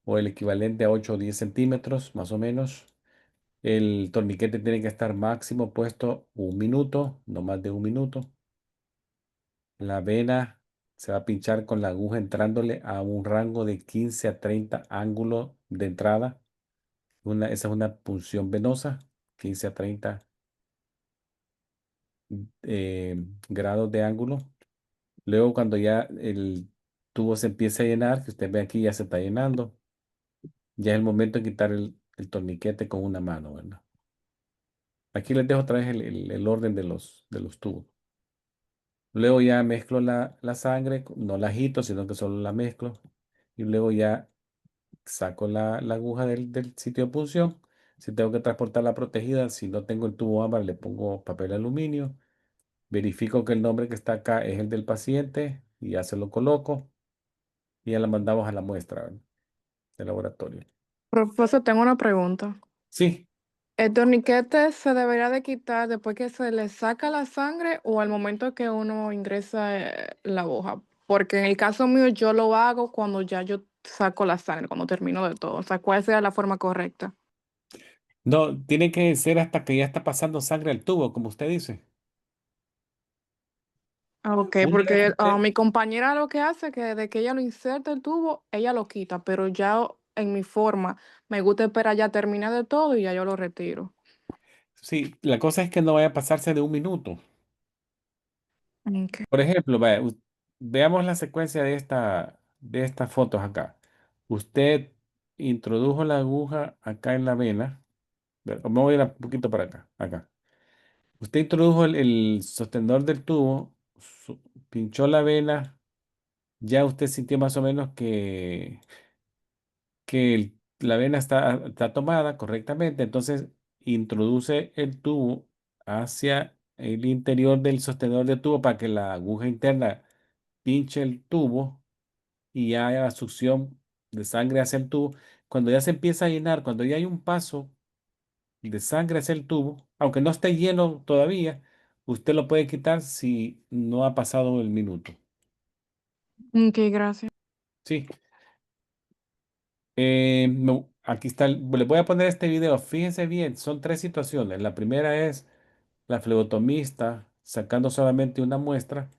o el equivalente a 8 o 10 centímetros, más o menos. El torniquete tiene que estar máximo puesto 1 minuto, no más de 1 minuto. La vena se va a pinchar con la aguja entrándole a un rango de 15 a 30 ángulos de entrada. Esa es una punción venosa, 15 a 30 grados de ángulo. Luego, cuando ya el tubo se empiece a llenar, que usted ve aquí ya se está llenando, ya es el momento de quitar el torniquete con una mano, ¿verdad? Aquí les dejo otra vez el orden de los tubos. Luego ya mezclo la sangre, no la agito, sino que solo la mezclo. Y luego ya saco la aguja del sitio de punción. Si tengo que transportarla protegida, si no tengo el tubo ámbar, le pongo papel aluminio. Verifico que el nombre que está acá es el del paciente y ya se lo coloco y ya la mandamos a la muestra, ¿verdad? Del laboratorio. Profesor, tengo una pregunta. Sí, ¿El torniquete se debería de quitar después que se le saca la sangre o al momento que uno ingresa la aguja? Porque en el caso mío yo lo hago cuando ya yo saco la sangre, cuando termino de todo. O sea, ¿cuál sería la forma correcta? no, tiene que ser hasta que ya está pasando sangre al tubo, como usted dice. Ah, ok, Una vez que porque usted, mi compañera lo que hace es que desde que ella lo inserta el tubo, ella lo quita, pero ya en mi forma me gusta esperar ya terminar de todo y ya yo lo retiro. sí, la cosa es que no vaya a pasarse de 1 minuto. Ok. Por ejemplo, vaya, veamos la secuencia de estas fotos acá. Usted introdujo la aguja acá en la vena. Me voy a ir un poquito para acá, acá. Usted introdujo el sostenedor del tubo, pinchó la vena, ya usted sintió más o menos que la vena está tomada correctamente, entonces introduce el tubo hacia el interior del sostenedor del tubo para que la aguja interna pinche el tubo y ya hay la succión de sangre hacia el tubo. Cuando ya se empieza a llenar, cuando ya hay un paso de sangre hacia el tubo, aunque no esté lleno todavía, usted lo puede quitar si no ha pasado el minuto. Ok, gracias. Sí. Aquí está, le voy a poner este video. Fíjense bien, son 3 situaciones. La primera es la flebotomista sacando solamente una muestra.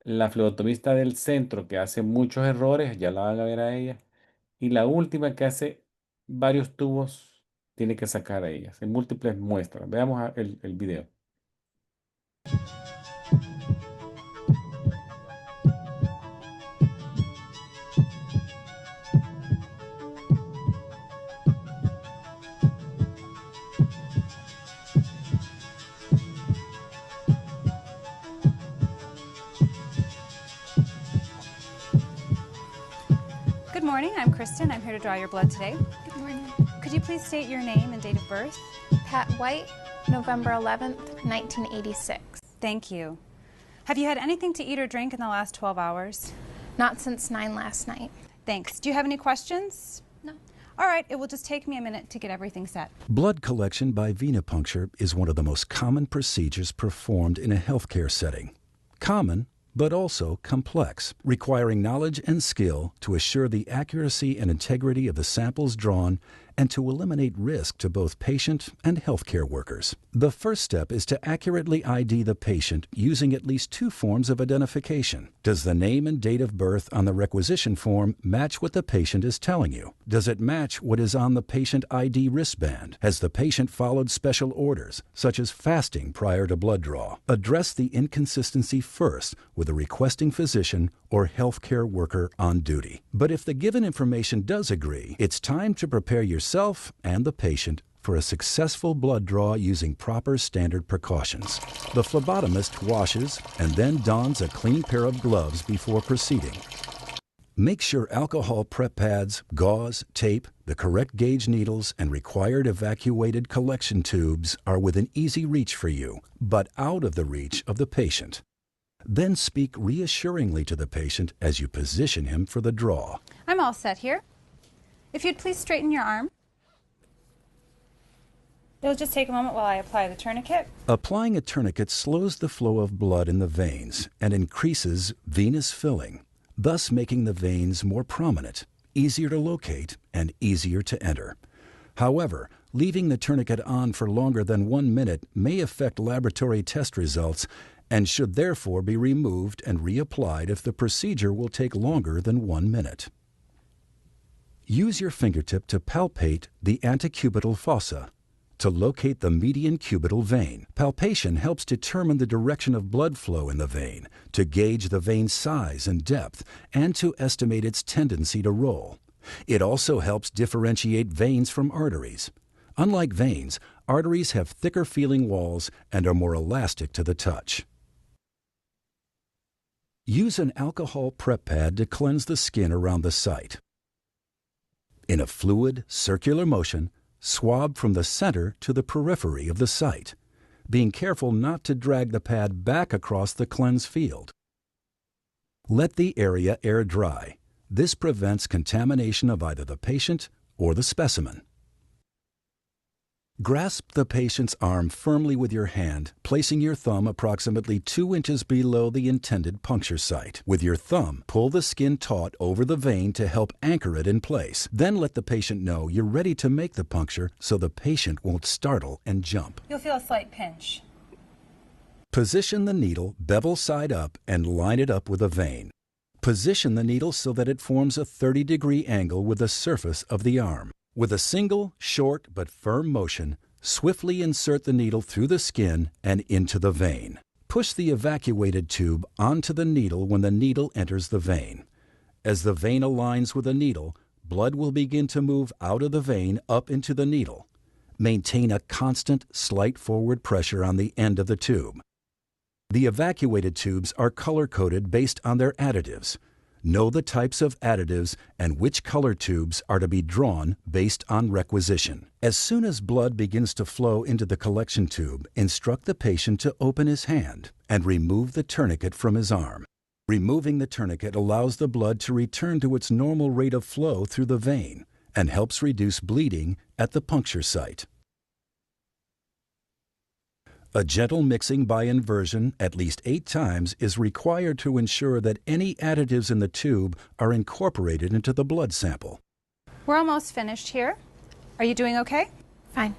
La flebotomista del centro que hace muchos errores, ya la van a ver a ella. Y la última que hace varios tubos, tiene que sacar a ellas en múltiples muestras. Veamos el video. Good morning, I'm Kristen. I'm here to draw your blood today. Good morning. Could you please state your name and date of birth? Pat White, November 11th, 1986. Thank you. Have you had anything to eat or drink in the last 12 hours? Not since 9 last night. Thanks. Do you have any questions? No. All right, it will just take me a minute to get everything set. Blood collection by venipuncture is one of the most common procedures performed in a healthcare setting. Common, but also complex, requiring knowledge and skill to assure the accuracy and integrity of the samples drawn and to eliminate risk to both patient and healthcare workers. The first step is to accurately ID the patient using at least 2 forms of identification. Does the name and date of birth on the requisition form match what the patient is telling you? Does it match what is on the patient ID wristband? Has the patient followed special orders, such as fasting prior to blood draw? Address the inconsistency first with a requesting physician or healthcare worker on duty. But if the given information does agree, it's time to prepare yourself and the patient for a successful blood draw using proper standard precautions. The phlebotomist washes and then dons a clean pair of gloves before proceeding. Make sure alcohol prep pads, gauze, tape, the correct gauge needles, and required evacuated collection tubes are within easy reach for you, but out of the reach of the patient. Then speak reassuringly to the patient as you position him for the draw. I'm all set here. If you'd please straighten your arm. It'll just take a moment while I apply the tourniquet. Applying a tourniquet slows the flow of blood in the veins and increases venous filling, thus making the veins more prominent, easier to locate, and easier to enter. However, leaving the tourniquet on for longer than 1 minute may affect laboratory test results and should therefore be removed and reapplied if the procedure will take longer than 1 minute. Use your fingertip to palpate the antecubital fossa to locate the median cubital vein. Palpation helps determine the direction of blood flow in the vein, to gauge the vein's size and depth, and to estimate its tendency to roll. It also helps differentiate veins from arteries. Unlike veins, arteries have thicker feeling walls and are more elastic to the touch. Use an alcohol prep pad to cleanse the skin around the site. In a fluid, circular motion, swab from the center to the periphery of the site, being careful not to drag the pad back across the cleansed field. Let the area air dry. This prevents contamination of either the patient or the specimen. Grasp the patient's arm firmly with your hand, placing your thumb approximately 2 inches below the intended puncture site. With your thumb, pull the skin taut over the vein to help anchor it in place. Then let the patient know you're ready to make the puncture so the patient won't startle and jump. You'll feel a slight pinch. Position the needle bevel side up and line it up with a vein. Position the needle so that it forms a 30-degree angle with the surface of the arm. With a single, short but firm motion, swiftly insert the needle through the skin and into the vein. Push the evacuated tube onto the needle when the needle enters the vein. As the vein aligns with the needle, blood will begin to move out of the vein up into the needle. Maintain a constant, slight forward pressure on the end of the tube. The evacuated tubes are color-coded based on their additives. Know the types of additives and which color tubes are to be drawn based on requisition. As soon as blood begins to flow into the collection tube, instruct the patient to open his hand and remove the tourniquet from his arm. Removing the tourniquet allows the blood to return to its normal rate of flow through the vein and helps reduce bleeding at the puncture site. A gentle mixing by inversion at least 8 times is required to ensure that any additives in the tube are incorporated into the blood sample. We're almost finished here. Are you doing okay? Fine.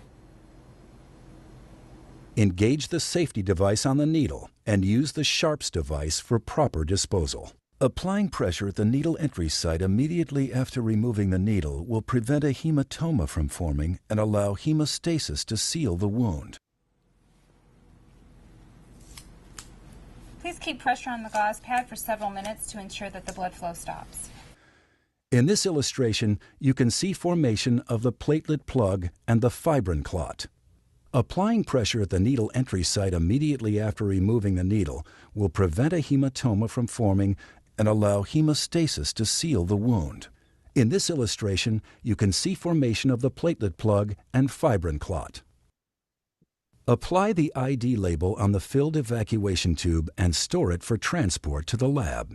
Engage the safety device on the needle and use the Sharps device for proper disposal. Applying pressure at the needle entry site immediately after removing the needle will prevent a hematoma from forming and allow hemostasis to seal the wound. Please keep pressure on the gauze pad for several minutes to ensure that the blood flow stops. In this illustration, you can see formation of the platelet plug and the fibrin clot. Applying pressure at the needle entry site immediately after removing the needle will prevent a hematoma from forming and allow hemostasis to seal the wound. In this illustration, you can see formation of the platelet plug and fibrin clot. Apply the ID label on the filled evacuation tube and store it for transport to the lab.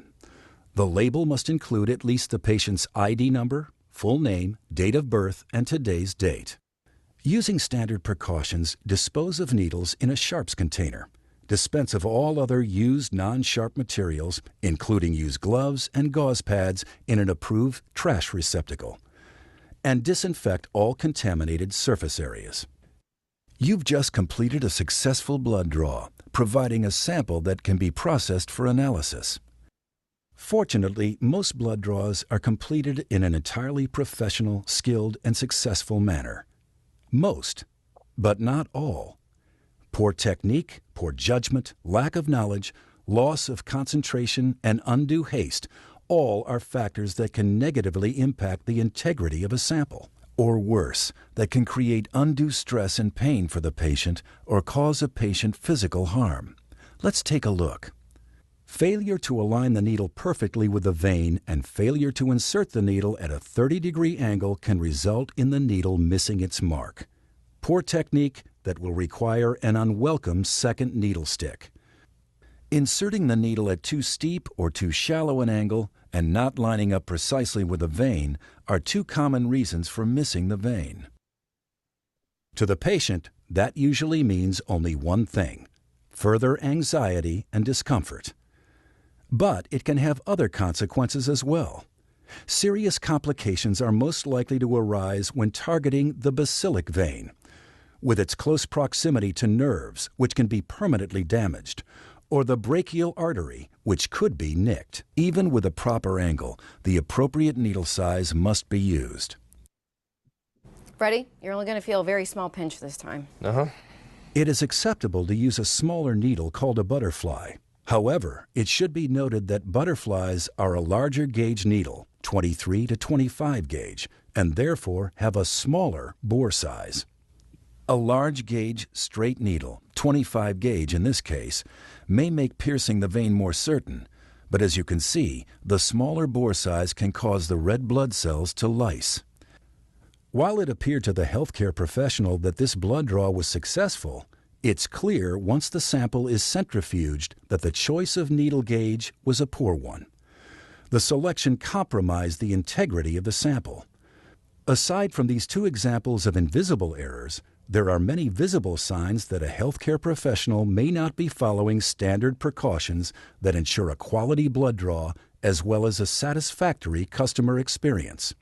The label must include at least the patient's ID number, full name, date of birth, and today's date. Using standard precautions, dispose of needles in a Sharps container. Dispense of all other used non-sharp materials, including used gloves and gauze pads, in an approved trash receptacle. And disinfect all contaminated surface areas. You've just completed a successful blood draw, providing a sample that can be processed for analysis. Fortunately, most blood draws are completed in an entirely professional, skilled, and successful manner. Most, but not all. Poor technique, poor judgment, lack of knowledge, loss of concentration, and undue haste all are factors that can negatively impact the integrity of a sample. Or worse, that can create undue stress and pain for the patient or cause a patient physical harm. Let's take a look. Failure to align the needle perfectly with the vein and failure to insert the needle at a 30-degree angle can result in the needle missing its mark. Poor technique that will require an unwelcome second needle stick. Inserting the needle at too steep or too shallow an angle and not lining up precisely with the vein are 2 common reasons for missing the vein. To the patient, that usually means only one thing: further anxiety and discomfort. But it can have other consequences as well. Serious complications are most likely to arise when targeting the basilic vein, with its close proximity to nerves, which can be permanently damaged, or the brachial artery, which could be nicked. Even with a proper angle, the appropriate needle size must be used. Freddie, you're only going to feel a very small pinch this time. It is acceptable to use a smaller needle called a butterfly. However, it should be noted that butterflies are a larger gauge needle, 23 to 25 gauge, and therefore have a smaller bore size. A large gauge straight needle, 25 gauge in this case, may make piercing the vein more certain, but as you can see, the smaller bore size can cause the red blood cells to lyse. While it appeared to the healthcare professional that this blood draw was successful, it's clear once the sample is centrifuged that the choice of needle gauge was a poor one. The selection compromised the integrity of the sample. Aside from these 2 examples of invisible errors, there are many visible signs that a healthcare professional may not be following standard precautions that ensure a quality blood draw as well as a satisfactory customer experience.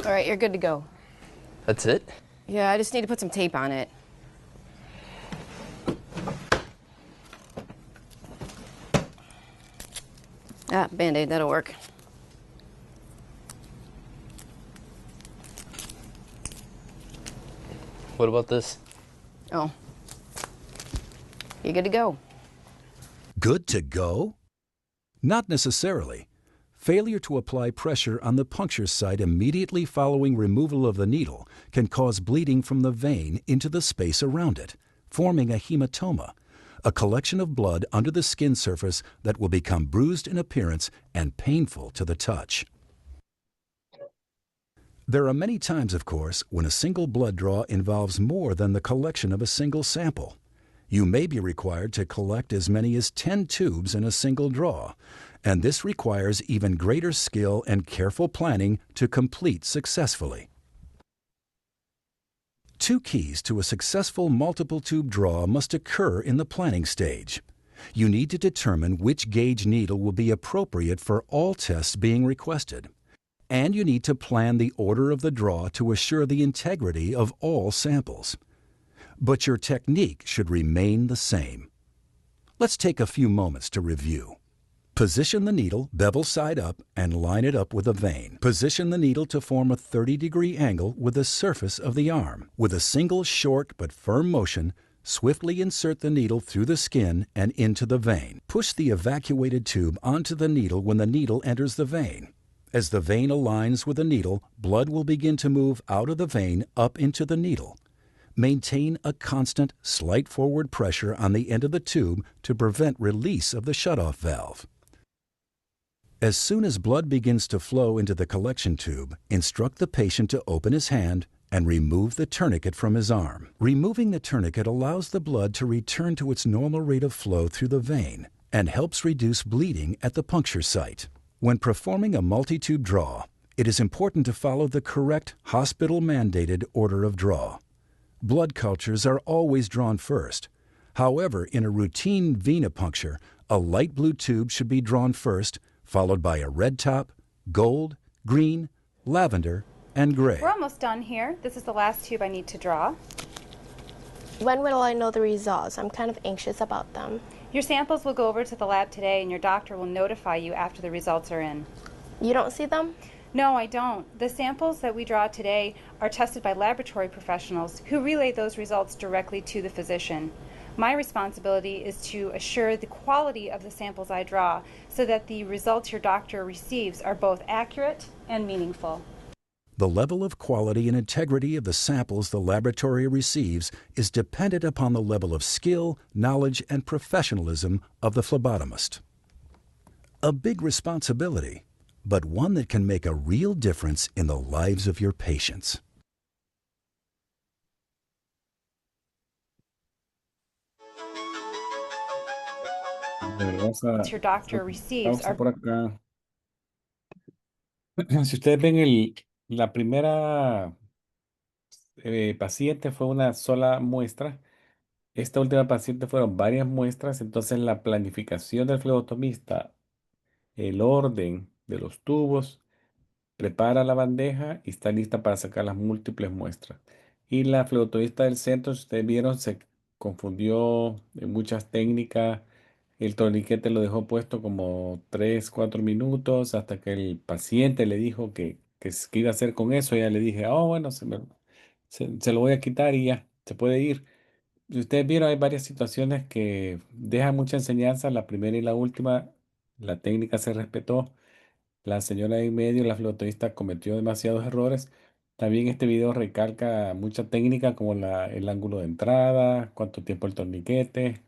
All right, you're good to go. That's it? Yeah, I just need to put some tape on it. Band-Aid, that'll work. What about this? Oh. You're good to go. Good to go? Not necessarily. Failure to apply pressure on the puncture site immediately following removal of the needle can cause bleeding from the vein into the space around it, forming a hematoma, a collection of blood under the skin surface that will become bruised in appearance and painful to the touch. There are many times, of course, when a single blood draw involves more than the collection of a single sample. You may be required to collect as many as 10 tubes in a single draw, and this requires even greater skill and careful planning to complete successfully. Two keys to a successful multiple tube draw must occur in the planning stage. You need to determine which gauge needle will be appropriate for all tests being requested, and you need to plan the order of the draw to assure the integrity of all samples. But your technique should remain the same. Let's take a few moments to review. Position the needle bevel side up and line it up with a vein. Position the needle to form a 30-degree angle with the surface of the arm. With a single short but firm motion, swiftly insert the needle through the skin and into the vein. Push the evacuated tube onto the needle when the needle enters the vein. As the vein aligns with the needle, blood will begin to move out of the vein up into the needle. Maintain a constant, slight forward pressure on the end of the tube to prevent release of the shutoff valve. As soon as blood begins to flow into the collection tube, instruct the patient to open his hand and remove the tourniquet from his arm. Removing the tourniquet allows the blood to return to its normal rate of flow through the vein and helps reduce bleeding at the puncture site. When performing a multi-tube draw, it is important to follow the correct hospital-mandated order of draw. Blood cultures are always drawn first. However, in a routine venipuncture, a light blue tube should be drawn first, followed by a red top, gold, green, lavender, and gray. We're almost done here. This is the last tube I need to draw. When will I know the results? I'm kind of anxious about them. Your samples will go over to the lab today and your doctor will notify you after the results are in. You don't see them? No, I don't. The samples that we draw today are tested by laboratory professionals who relay those results directly to the physician. My responsibility is to assure the quality of the samples I draw so that the results your doctor receives are both accurate and meaningful. The level of quality and integrity of the samples the laboratory receives is dependent upon the level of skill, knowledge, and professionalism of the phlebotomist. A big responsibility, but one that can make a real difference in the lives of your patients. Vamos a Your doctor receives pausa are por acá. Si ustedes ven la primera paciente fue una sola muestra. Esta última paciente fueron varias muestras, entonces la planificación del flebotomista, el orden de los tubos, prepara la bandeja y está lista para sacar las múltiples muestras. Y la flebotomista del centro, si ustedes vieron, se confundió en muchas técnicas. El torniquete lo dejó puesto como 3, 4 minutos hasta que el paciente le dijo que iba a hacer con eso. Ya le dije, oh, bueno, se lo voy a quitar y ya, se puede ir. Si ustedes vieron, hay varias situaciones que dejan mucha enseñanza. La primera y la última, la técnica se respetó. La señora de en medio, la flebotomista, cometió demasiados errores. También este video recalca mucha técnica como el ángulo de entrada, cuánto tiempo el torniquete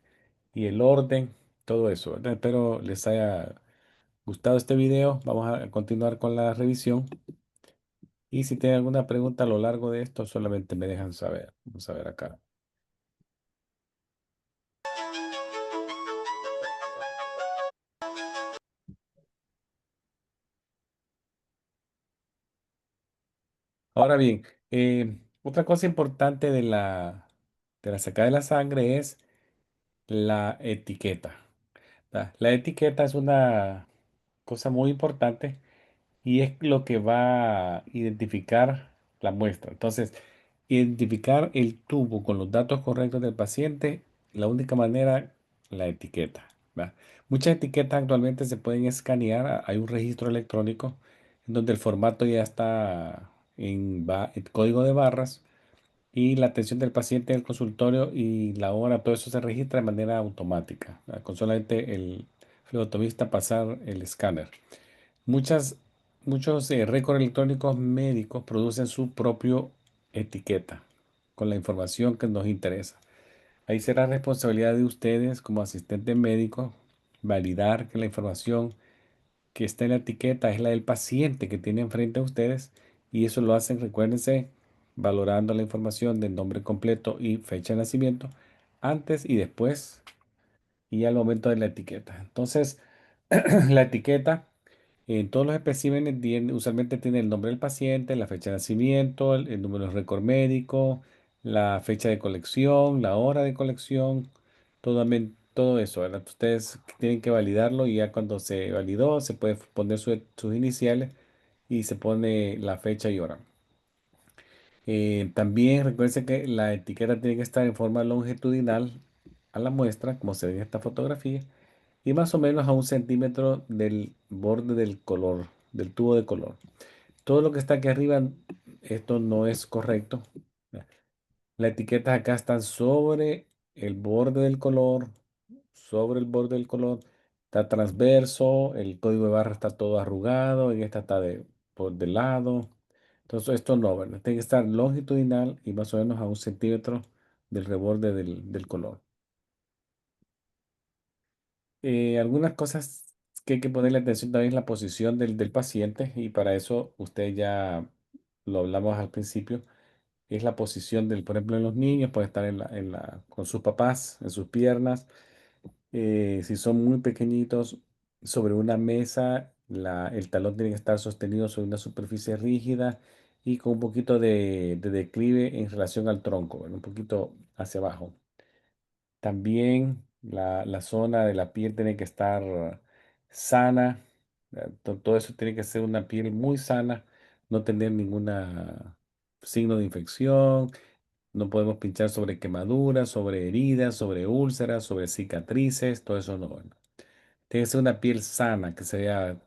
y el orden, todo eso, ¿verdad? Espero les haya gustado este video. Vamos a continuar con la revisión. Y si tienen alguna pregunta a lo largo de esto, solamente me dejan saber. Vamos a ver acá. Ahora bien, otra cosa importante de la sacada de la sangre es la etiqueta. La etiqueta es una cosa muy importante y es lo que va a identificar la muestra. Entonces, identificar el tubo con los datos correctos del paciente, la única manera, la etiqueta, ¿va? Muchas etiquetas actualmente se pueden escanear. Hay un registro electrónico en donde el formato ya está en código de barras y la atención del paciente en el consultorio y la hora, todo eso se registra de manera automática, ¿va? Con solamente el flebotomista pasar el escáner. Muchas, muchos récords electrónicos médicos producen su propio etiqueta con la información que nos interesa. Ahí será responsabilidad de ustedes como asistentes médicos validar que la información que está en la etiqueta es la del paciente que tiene enfrente a ustedes y eso lo hacen, recuérdense, valorando la información del nombre completo y fecha de nacimiento antes y después y al momento de la etiqueta. Entonces, la etiqueta en todos los especímenes usualmente tiene el nombre del paciente, la fecha de nacimiento, el número de récord médico, la fecha de colección, la hora de colección, todo eso, ¿verdad? Ustedes tienen que validarlo y ya cuando se validó se puede poner sus iniciales y se pone la fecha y hora. También recuerden que la etiqueta tiene que estar en forma longitudinal a la muestra, como se ve en esta fotografía, y más o menos a 1 centímetro del borde del color, del tubo de color. Todo lo que está aquí arriba, esto no es correcto. Las etiquetas acá están sobre el borde del color, sobre el borde del color. Está transverso, el código de barra está todo arrugado, en esta está por de lado. Entonces esto no, ¿verdad? Tiene que estar longitudinal y más o menos a 1 centímetro del reborde del color. Algunas cosas que hay que ponerle atención también es la posición del paciente y para eso usted ya lo hablamos al principio, es la posición por ejemplo, en los niños, puede estar con sus papás, en sus piernas. Si son muy pequeñitos, sobre una mesa, el talón tiene que estar sostenido sobre una superficie rígida y con un poquito de declive en relación al tronco, ¿verdad? Un poquito hacia abajo. También la zona de la piel tiene que estar sana. Todo eso tiene que ser una piel muy sana, no tener ningún signo de infección. No podemos pinchar sobre quemaduras, sobre heridas, sobre úlceras, sobre cicatrices, todo eso no. Bueno. Tiene que ser una piel sana, que sea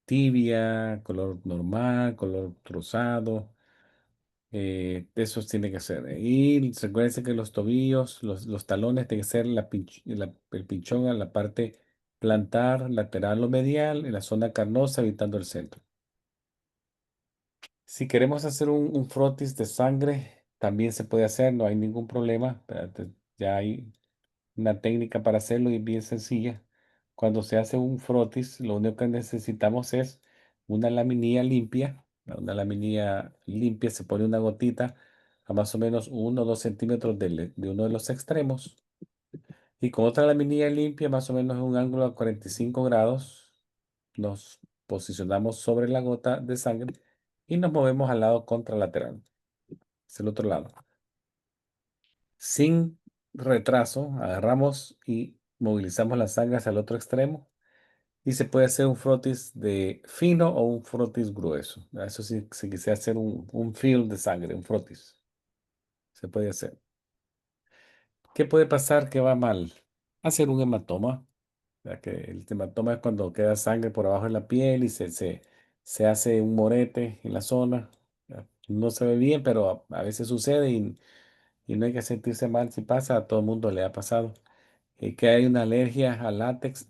tibia, color normal, color rosado. Eso tiene que ser. Y recuerden que los tobillos, los talones tienen que ser el pinchón a la parte plantar, lateral o medial, en la zona carnosa, evitando el centro. Si queremos hacer un frotis de sangre, también se puede hacer, no hay ningún problema. Ya hay una técnica para hacerlo y es bien sencilla. Cuando se hace un frotis, lo único que necesitamos es una laminilla limpia. Una laminilla limpia se pone una gotita a más o menos 1 o 2 centímetros de uno de los extremos. Y con otra laminilla limpia, más o menos en un ángulo a 45 grados, nos posicionamos sobre la gota de sangre y nos movemos al lado contralateral. Es el otro lado. Sin retraso, agarramos y movilizamos la sangre hacia el otro extremo y se puede hacer un frotis de fino o un frotis grueso. Eso sí, si quisiera hacer un film de sangre, un frotis, se puede hacer. ¿Qué puede pasar que va mal? Hacer un hematoma. Ya que el hematoma es cuando queda sangre por abajo de la piel y se hace un morete en la zona. Ya. No se ve bien, pero a veces sucede y no hay que sentirse mal si pasa, a todo el mundo le ha pasado. Que hay una alergia al látex.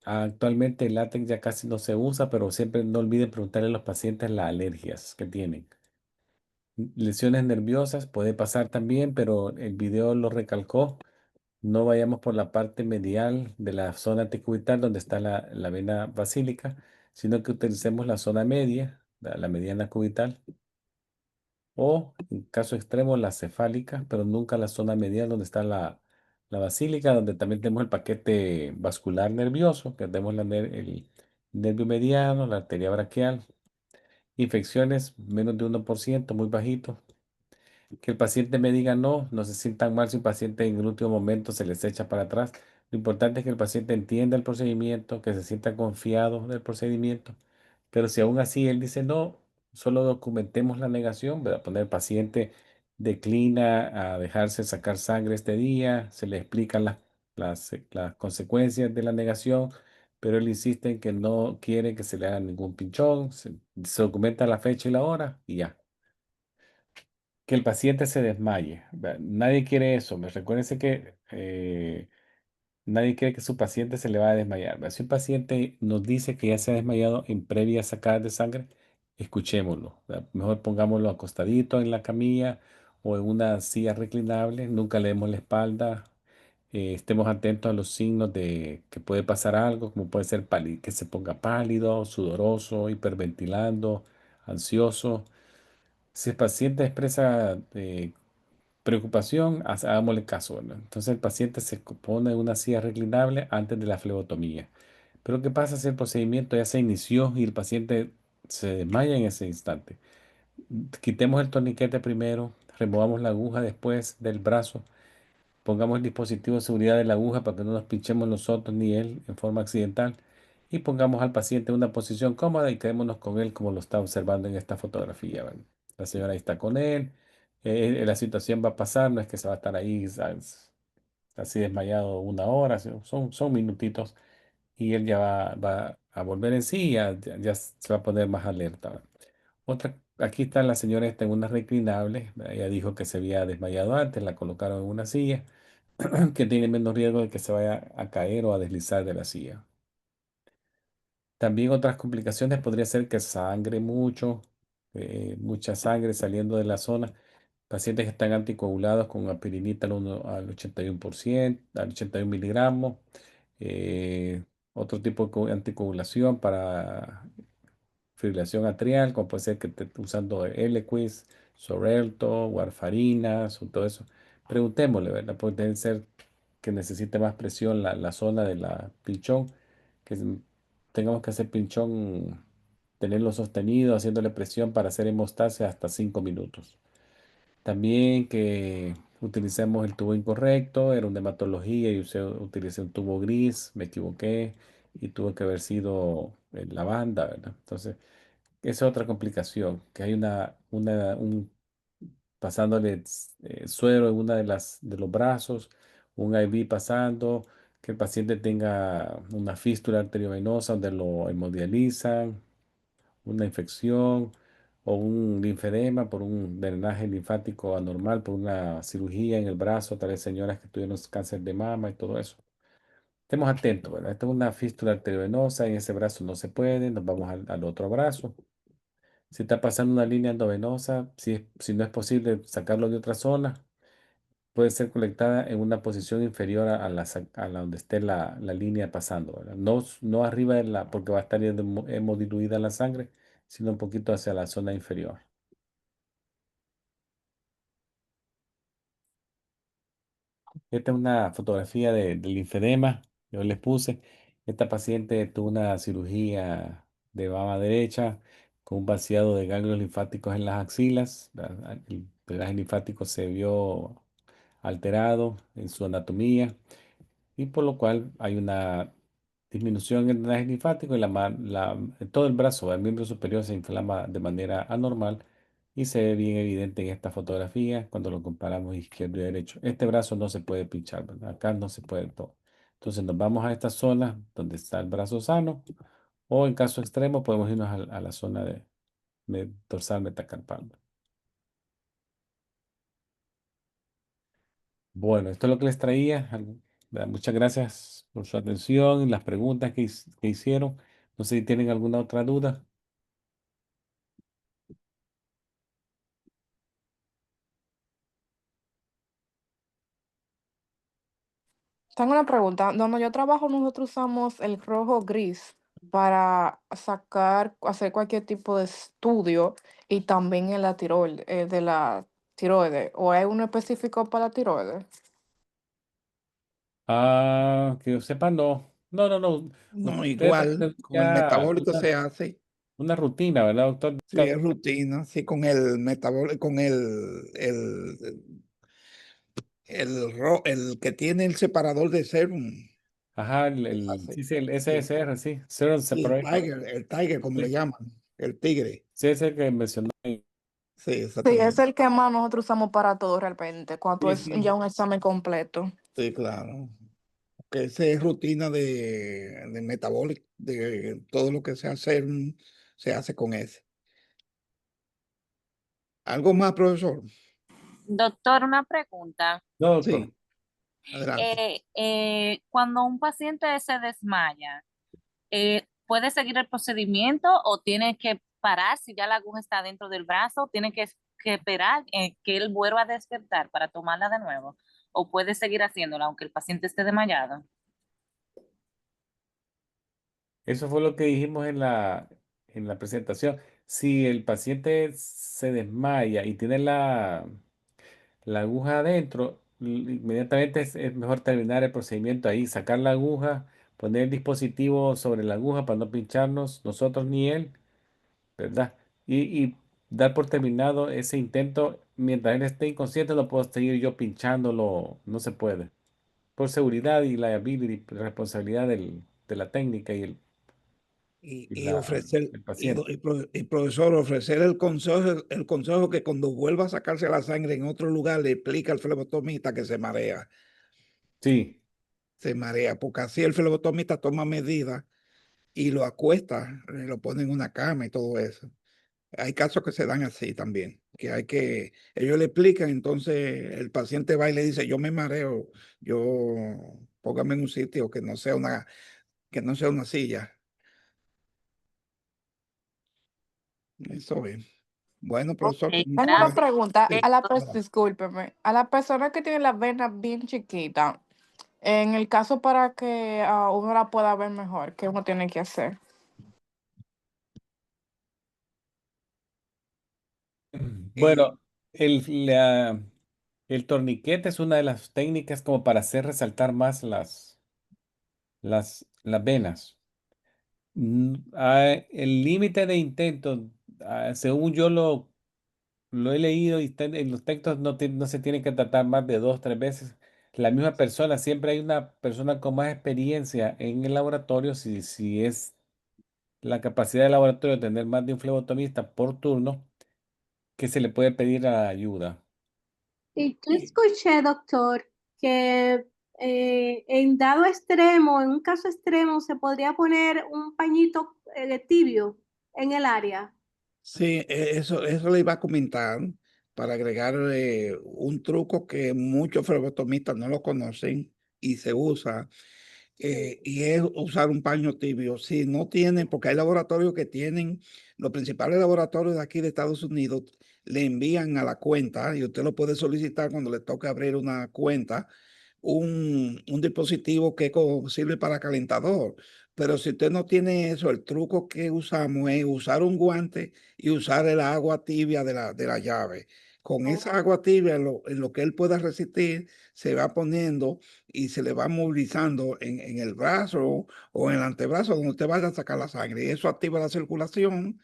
Actualmente el látex ya casi no se usa, pero siempre no olviden preguntarle a los pacientes las alergias que tienen. Lesiones nerviosas puede pasar también, pero el video lo recalcó. No vayamos por la parte medial de la zona antecubital donde está la vena basílica, sino que utilicemos la zona media, la mediana cubital, o en caso extremo la cefálica, pero nunca la zona medial donde está la basílica, donde también tenemos el paquete vascular nervioso, que tenemos el nervio mediano, la arteria braquial. Infecciones menos de 1%, muy bajito. Que el paciente me diga no, no se sientan mal si un paciente en el último momento se les echa para atrás. Lo importante es que el paciente entienda el procedimiento, que se sienta confiado del procedimiento. Pero si aún así él dice no, solo documentemos la negación, ¿verdad? Poner el paciente declina a dejarse sacar sangre este día, se le explican las consecuencias de la negación, pero él insiste en que no quiere que se le haga ningún pinchón, se documenta la fecha y la hora y ya que el paciente se desmaye. Nadie quiere eso. Recuérdense que nadie quiere que su paciente se le vaya a desmayar. ¿Verdad? Si un paciente nos dice que ya se ha desmayado en previas sacadas de sangre, escuchémoslo. ¿Verdad? Mejor pongámoslo acostadito en la camilla o en una silla reclinable. Nunca le demos la espalda. Estemos atentos a los signos de que puede pasar algo, como puede ser que se ponga pálido, sudoroso, hiperventilando, ansioso. Si el paciente expresa preocupación, hagámosle caso, ¿verdad? Entonces el paciente se pone en una silla reclinable antes de la flebotomía. Pero ¿qué pasa si el procedimiento ya se inició y el paciente se desmaya en ese instante? Quitemos el torniquete primero, removamos la aguja después del brazo, pongamos el dispositivo de seguridad de la aguja para que no nos pinchemos nosotros ni él en forma accidental y pongamos al paciente en una posición cómoda y quedémonos con él como lo está observando en esta fotografía, ¿verdad? La señora ahí está con él, la situación va a pasar, no es que se va a estar ahí, ¿sabes? Así desmayado una hora, son minutitos y él ya va a volver en sí, ya se va a poner más alerta, ¿verdad? Aquí está la señora esta en una reclinable, ella dijo que se había desmayado antes, la colocaron en una silla que tiene menos riesgo de que se vaya a caer o a deslizar de la silla. También otras complicaciones podría ser que sangre mucho, mucha sangre saliendo de la zona. Pacientes que están anticoagulados con aspirinita al 81%, al 81 miligramos. Otro tipo de anticoagulación para fibrilación atrial, como puede ser que esté usando Eliquis, Xarelto, warfarinas o todo eso. Preguntémosle, ¿verdad? Puede ser que necesite más presión la zona de la pinchón, que tengamos que hacer pinchón, tenerlo sostenido, haciéndole presión para hacer hemostasia hasta 5 minutos. También que utilicemos el tubo incorrecto, era una hematología y utilicé un tubo gris, me equivoqué y tuvo que haber sido la banda, ¿verdad? Entonces, esa es otra complicación, que hay pasándole suero en una de los brazos, un IV pasando, que el paciente tenga una fístula arteriovenosa donde lo hemodializan, una infección o un linfedema por un drenaje linfático anormal, por una cirugía en el brazo, tal vez señoras que tuvieron cáncer de mama y todo eso. Estemos atentos, ¿verdad? Esta es una fístula arteriovenosa, en ese brazo no se puede, nos vamos al otro brazo. Si está pasando una línea endovenosa, si no es posible sacarlo de otra zona, puede ser colectada en una posición inferior a la donde esté la línea pasando, ¿verdad? No arriba porque va a estar hemodiluida la sangre, sino un poquito hacia la zona inferior. Esta es una fotografía del linfedema. Yo les puse. Esta paciente tuvo una cirugía de mama derecha con un vaciado de ganglios linfáticos en las axilas. El drenaje linfático se vio alterado en su anatomía y por lo cual hay una disminución en el drenaje linfático y todo el brazo, el miembro superior se inflama de manera anormal y se ve bien evidente en esta fotografía cuando lo comparamos izquierdo y derecho. Este brazo no se puede pinchar, ¿verdad? Acá no se puede todo. Entonces nos vamos a esta zona donde está el brazo sano o en caso extremo podemos irnos a la zona de dorsal metacarpal. Bueno, esto es lo que les traía. ¿Verdad? Muchas gracias por su atención y las preguntas que hicieron. No sé si tienen alguna otra duda. Tengo una pregunta. Donde yo trabajo, nosotros usamos el rojo gris para hacer cualquier tipo de estudio y también en la tiroide, de la tiroide. ¿O hay uno específico para la tiroide? Que yo sepa, no. No, no, no. No, Ustedes deben igual, tener con el ya metabólico se hace. una rutina, ¿verdad, doctor? Sí, es rutina, sí, con el metabólico, con el que tiene el separador de serum. Ajá, Hace. sí, el Sí, SSR, sí. Serum sí, Separator. el tiger, como le Sí, llaman, el tigre. sí, ese que mencionó ahí. Sí, Sí, es exactamente. el que más nosotros usamos para todo realmente, cuando Sí, es sí. ya un examen completo. Sí, claro. Que esa es rutina de metabólico, de todo lo que sea serum, se hace con ese. ¿Algo más, profesor? Doctor, una pregunta. No, doctor. Sí. Adelante. Cuando un paciente se desmaya, ¿puede seguir el procedimiento o tiene que parar si ya la aguja está dentro del brazo? ¿Tiene que esperar que él vuelva a despertar para tomarla de nuevo? ¿O puede seguir haciéndola aunque el paciente esté desmayado? Eso fue lo que dijimos en la presentación. Si el paciente se desmaya y tiene la aguja adentro, inmediatamente es mejor terminar el procedimiento ahí, sacar la aguja, poner el dispositivo sobre la aguja para no pincharnos nosotros ni él, ¿verdad? Y dar por terminado ese intento. Mientras él esté inconsciente, no puedo seguir yo pinchándolo, no se puede. Por seguridad y liability, responsabilidad de la técnica y Y ofrecer, el paciente. y profesor, ofrecer el consejo que cuando vuelva a sacarse la sangre en otro lugar, le explica al flebotomista que Sí. se marea, porque así el flebotomista toma medidas y lo acuesta, lo pone en una cama y todo eso. Hay casos que se dan así también, que ellos le explican, entonces el paciente va y le dice, yo me mareo, yo póngame en un sitio que no sea una silla. Eso es. Bueno, Ok, profesor, pues Tengo una gracias. pregunta. sí, Discúlpeme, a la persona que tiene las venas bien chiquitas, en el caso para que uno la pueda ver mejor, ¿qué uno tiene que hacer? eh, Bueno, el torniquete es una de las técnicas como para hacer resaltar más las venas. El límite de intentos, según yo lo he leído y en los textos no se tiene que tratar más de dos, tres veces. La misma persona, siempre hay una persona con más experiencia en el laboratorio, si es la capacidad del laboratorio de tener más de un flebotomista por turno, que se le puede pedir ayuda. Y yo y- escuché, doctor, que en dado extremo, en un caso extremo, se podría poner un pañito tibio en el área. sí, eso le iba a comentar para agregar un truco que muchos flebotomistas no lo conocen y se usa. Y es usar un paño tibio. Si no tienen, porque hay laboratorios que tienen, los principales laboratorios de aquí de Estados Unidos le envían a la cuenta y usted lo puede solicitar cuando le toque abrir una cuenta, un dispositivo que sirve para calentador. Pero si usted no tiene eso, el truco que usamos es usar un guante y usar el agua tibia de la llave. Con esa agua tibia, en lo que él pueda resistir, se va poniendo y se le va movilizando en el brazo o en el antebrazo donde usted vaya a sacar la sangre. Y eso activa la circulación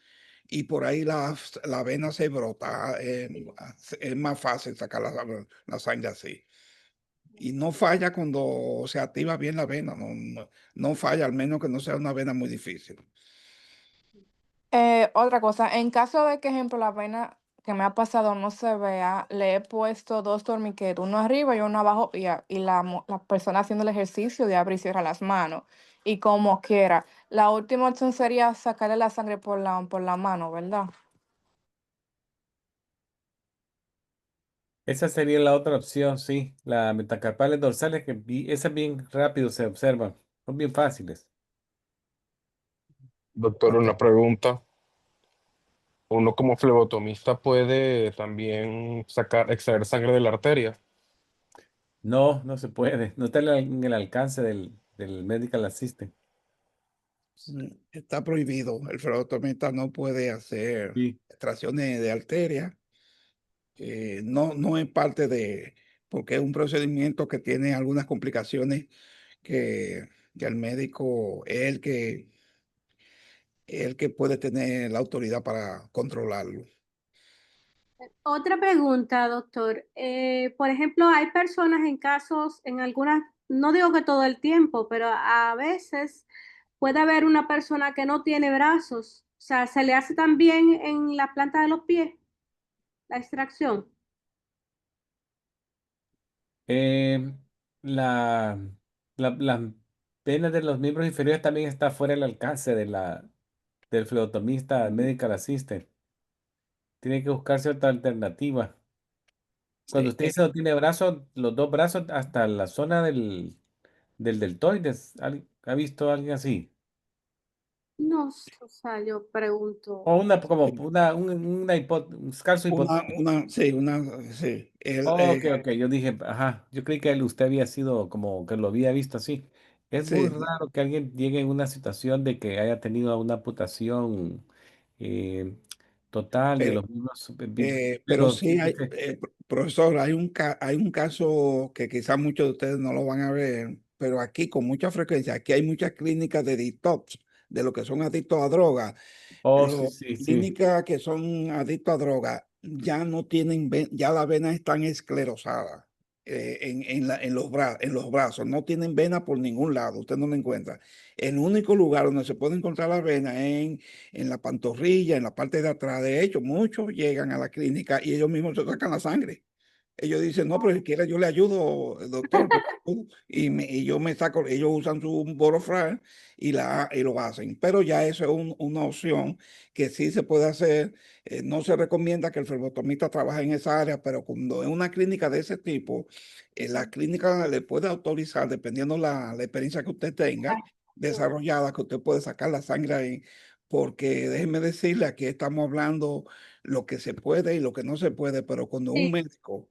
y por ahí la vena se brota. Es más fácil sacar la sangre así. Y no falla cuando se activa bien la vena, no falla, al menos que no sea una vena muy difícil. Otra cosa, en caso de que, ejemplo, la vena que me ha pasado no se vea, le he puesto dos torniquetes, uno arriba y uno abajo, la persona haciendo el ejercicio de abre y cierra las manos. Y como quiera, la última opción sería sacarle la sangre por la mano, ¿verdad? Esa sería la otra opción, sí. La metacarpales dorsales, esas bien rápido se observan, son bien fáciles. Doctor, Ok. una pregunta. ¿Uno como flebotomista puede también extraer sangre de la arteria? No, no se puede. No está en el alcance del medical assistant. Está prohibido. El flebotomista no puede hacer Sí. extracciones de arteria. No es parte porque es un procedimiento que tiene algunas complicaciones que el médico es el que puede tener la autoridad para controlarlo. Otra pregunta, doctor. Por ejemplo, hay personas en casos, en algunas, no digo que todo el tiempo, pero a veces puede haber una persona que no tiene brazos. O sea, se le hace también en la planta de los pies la extracción. Eh, la, las venas de los miembros inferiores también está fuera del alcance del flebotomista medical assistant. Tiene que buscarse otra alternativa. Cuando Sí, usted dice no tiene brazos, los dos brazos hasta la zona del deltoides, ¿ha visto a alguien así? No, o sea, yo pregunto. O una, como un calzo hipotético. sí. Ok, ok, yo dije, ajá, yo creí que usted había sido como que lo había visto así. Es muy Sí, raro que alguien llegue en una situación de que haya tenido una amputación eh, total de pero, los mismos, pero pero sí hay, dice, profesor, hay un caso que quizás muchos de ustedes no lo van a ver, pero aquí con mucha frecuencia, aquí hay muchas clínicas de detox, de lo que son adictos a drogas. oh, sí, Los sí, sí. clínicas que son adictos a drogas ya no tienen, ya las venas están esclerosadas en los brazos, no tienen vena por ningún lado, usted no lo encuentra. El único lugar donde se puede encontrar las venas es en la pantorrilla, en la parte de atrás. De hecho, muchos llegan a la clínica y ellos mismos se sacan la sangre. Ellos dicen, no, pero si quiere yo le ayudo, doctor. Y yo me saco, ellos usan su borofran y lo hacen. Pero ya eso es una opción que sí se puede hacer. No se recomienda que el flebotomista trabaje en esa área, pero cuando es una clínica de ese tipo, la clínica le puede autorizar, dependiendo la experiencia que usted tenga desarrollada, que usted puede sacar la sangre ahí. Porque déjeme decirle, aquí estamos hablando lo que se puede y lo que no se puede, pero cuando un Sí, médico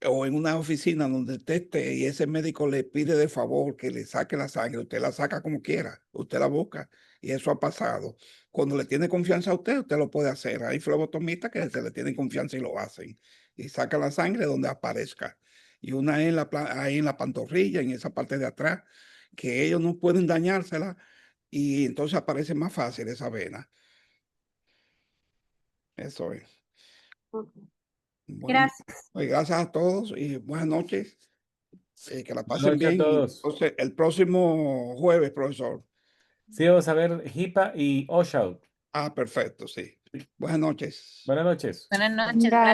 o en una oficina donde usted esté y ese médico le pide de favor que le saque la sangre, usted la saca como quiera, usted la busca y eso ha pasado. Cuando le tiene confianza a usted, usted lo puede hacer. Hay flebotomistas que se le tienen confianza y lo hacen y sacan la sangre donde aparezca. Y una es ahí en la pantorrilla, en esa parte de atrás, que ellos no pueden dañársela y entonces aparece más fácil esa vena. Eso es. ok. Bueno, Gracias. pues gracias a todos y buenas noches. Que la Buenas pasen noches a bien. Y todos. entonces, el próximo jueves, profesor. Sí, vamos a ver HIPAA y OSHA. Perfecto, sí. Buenas noches. Buenas noches. Buenas noches, Gracias. gracias.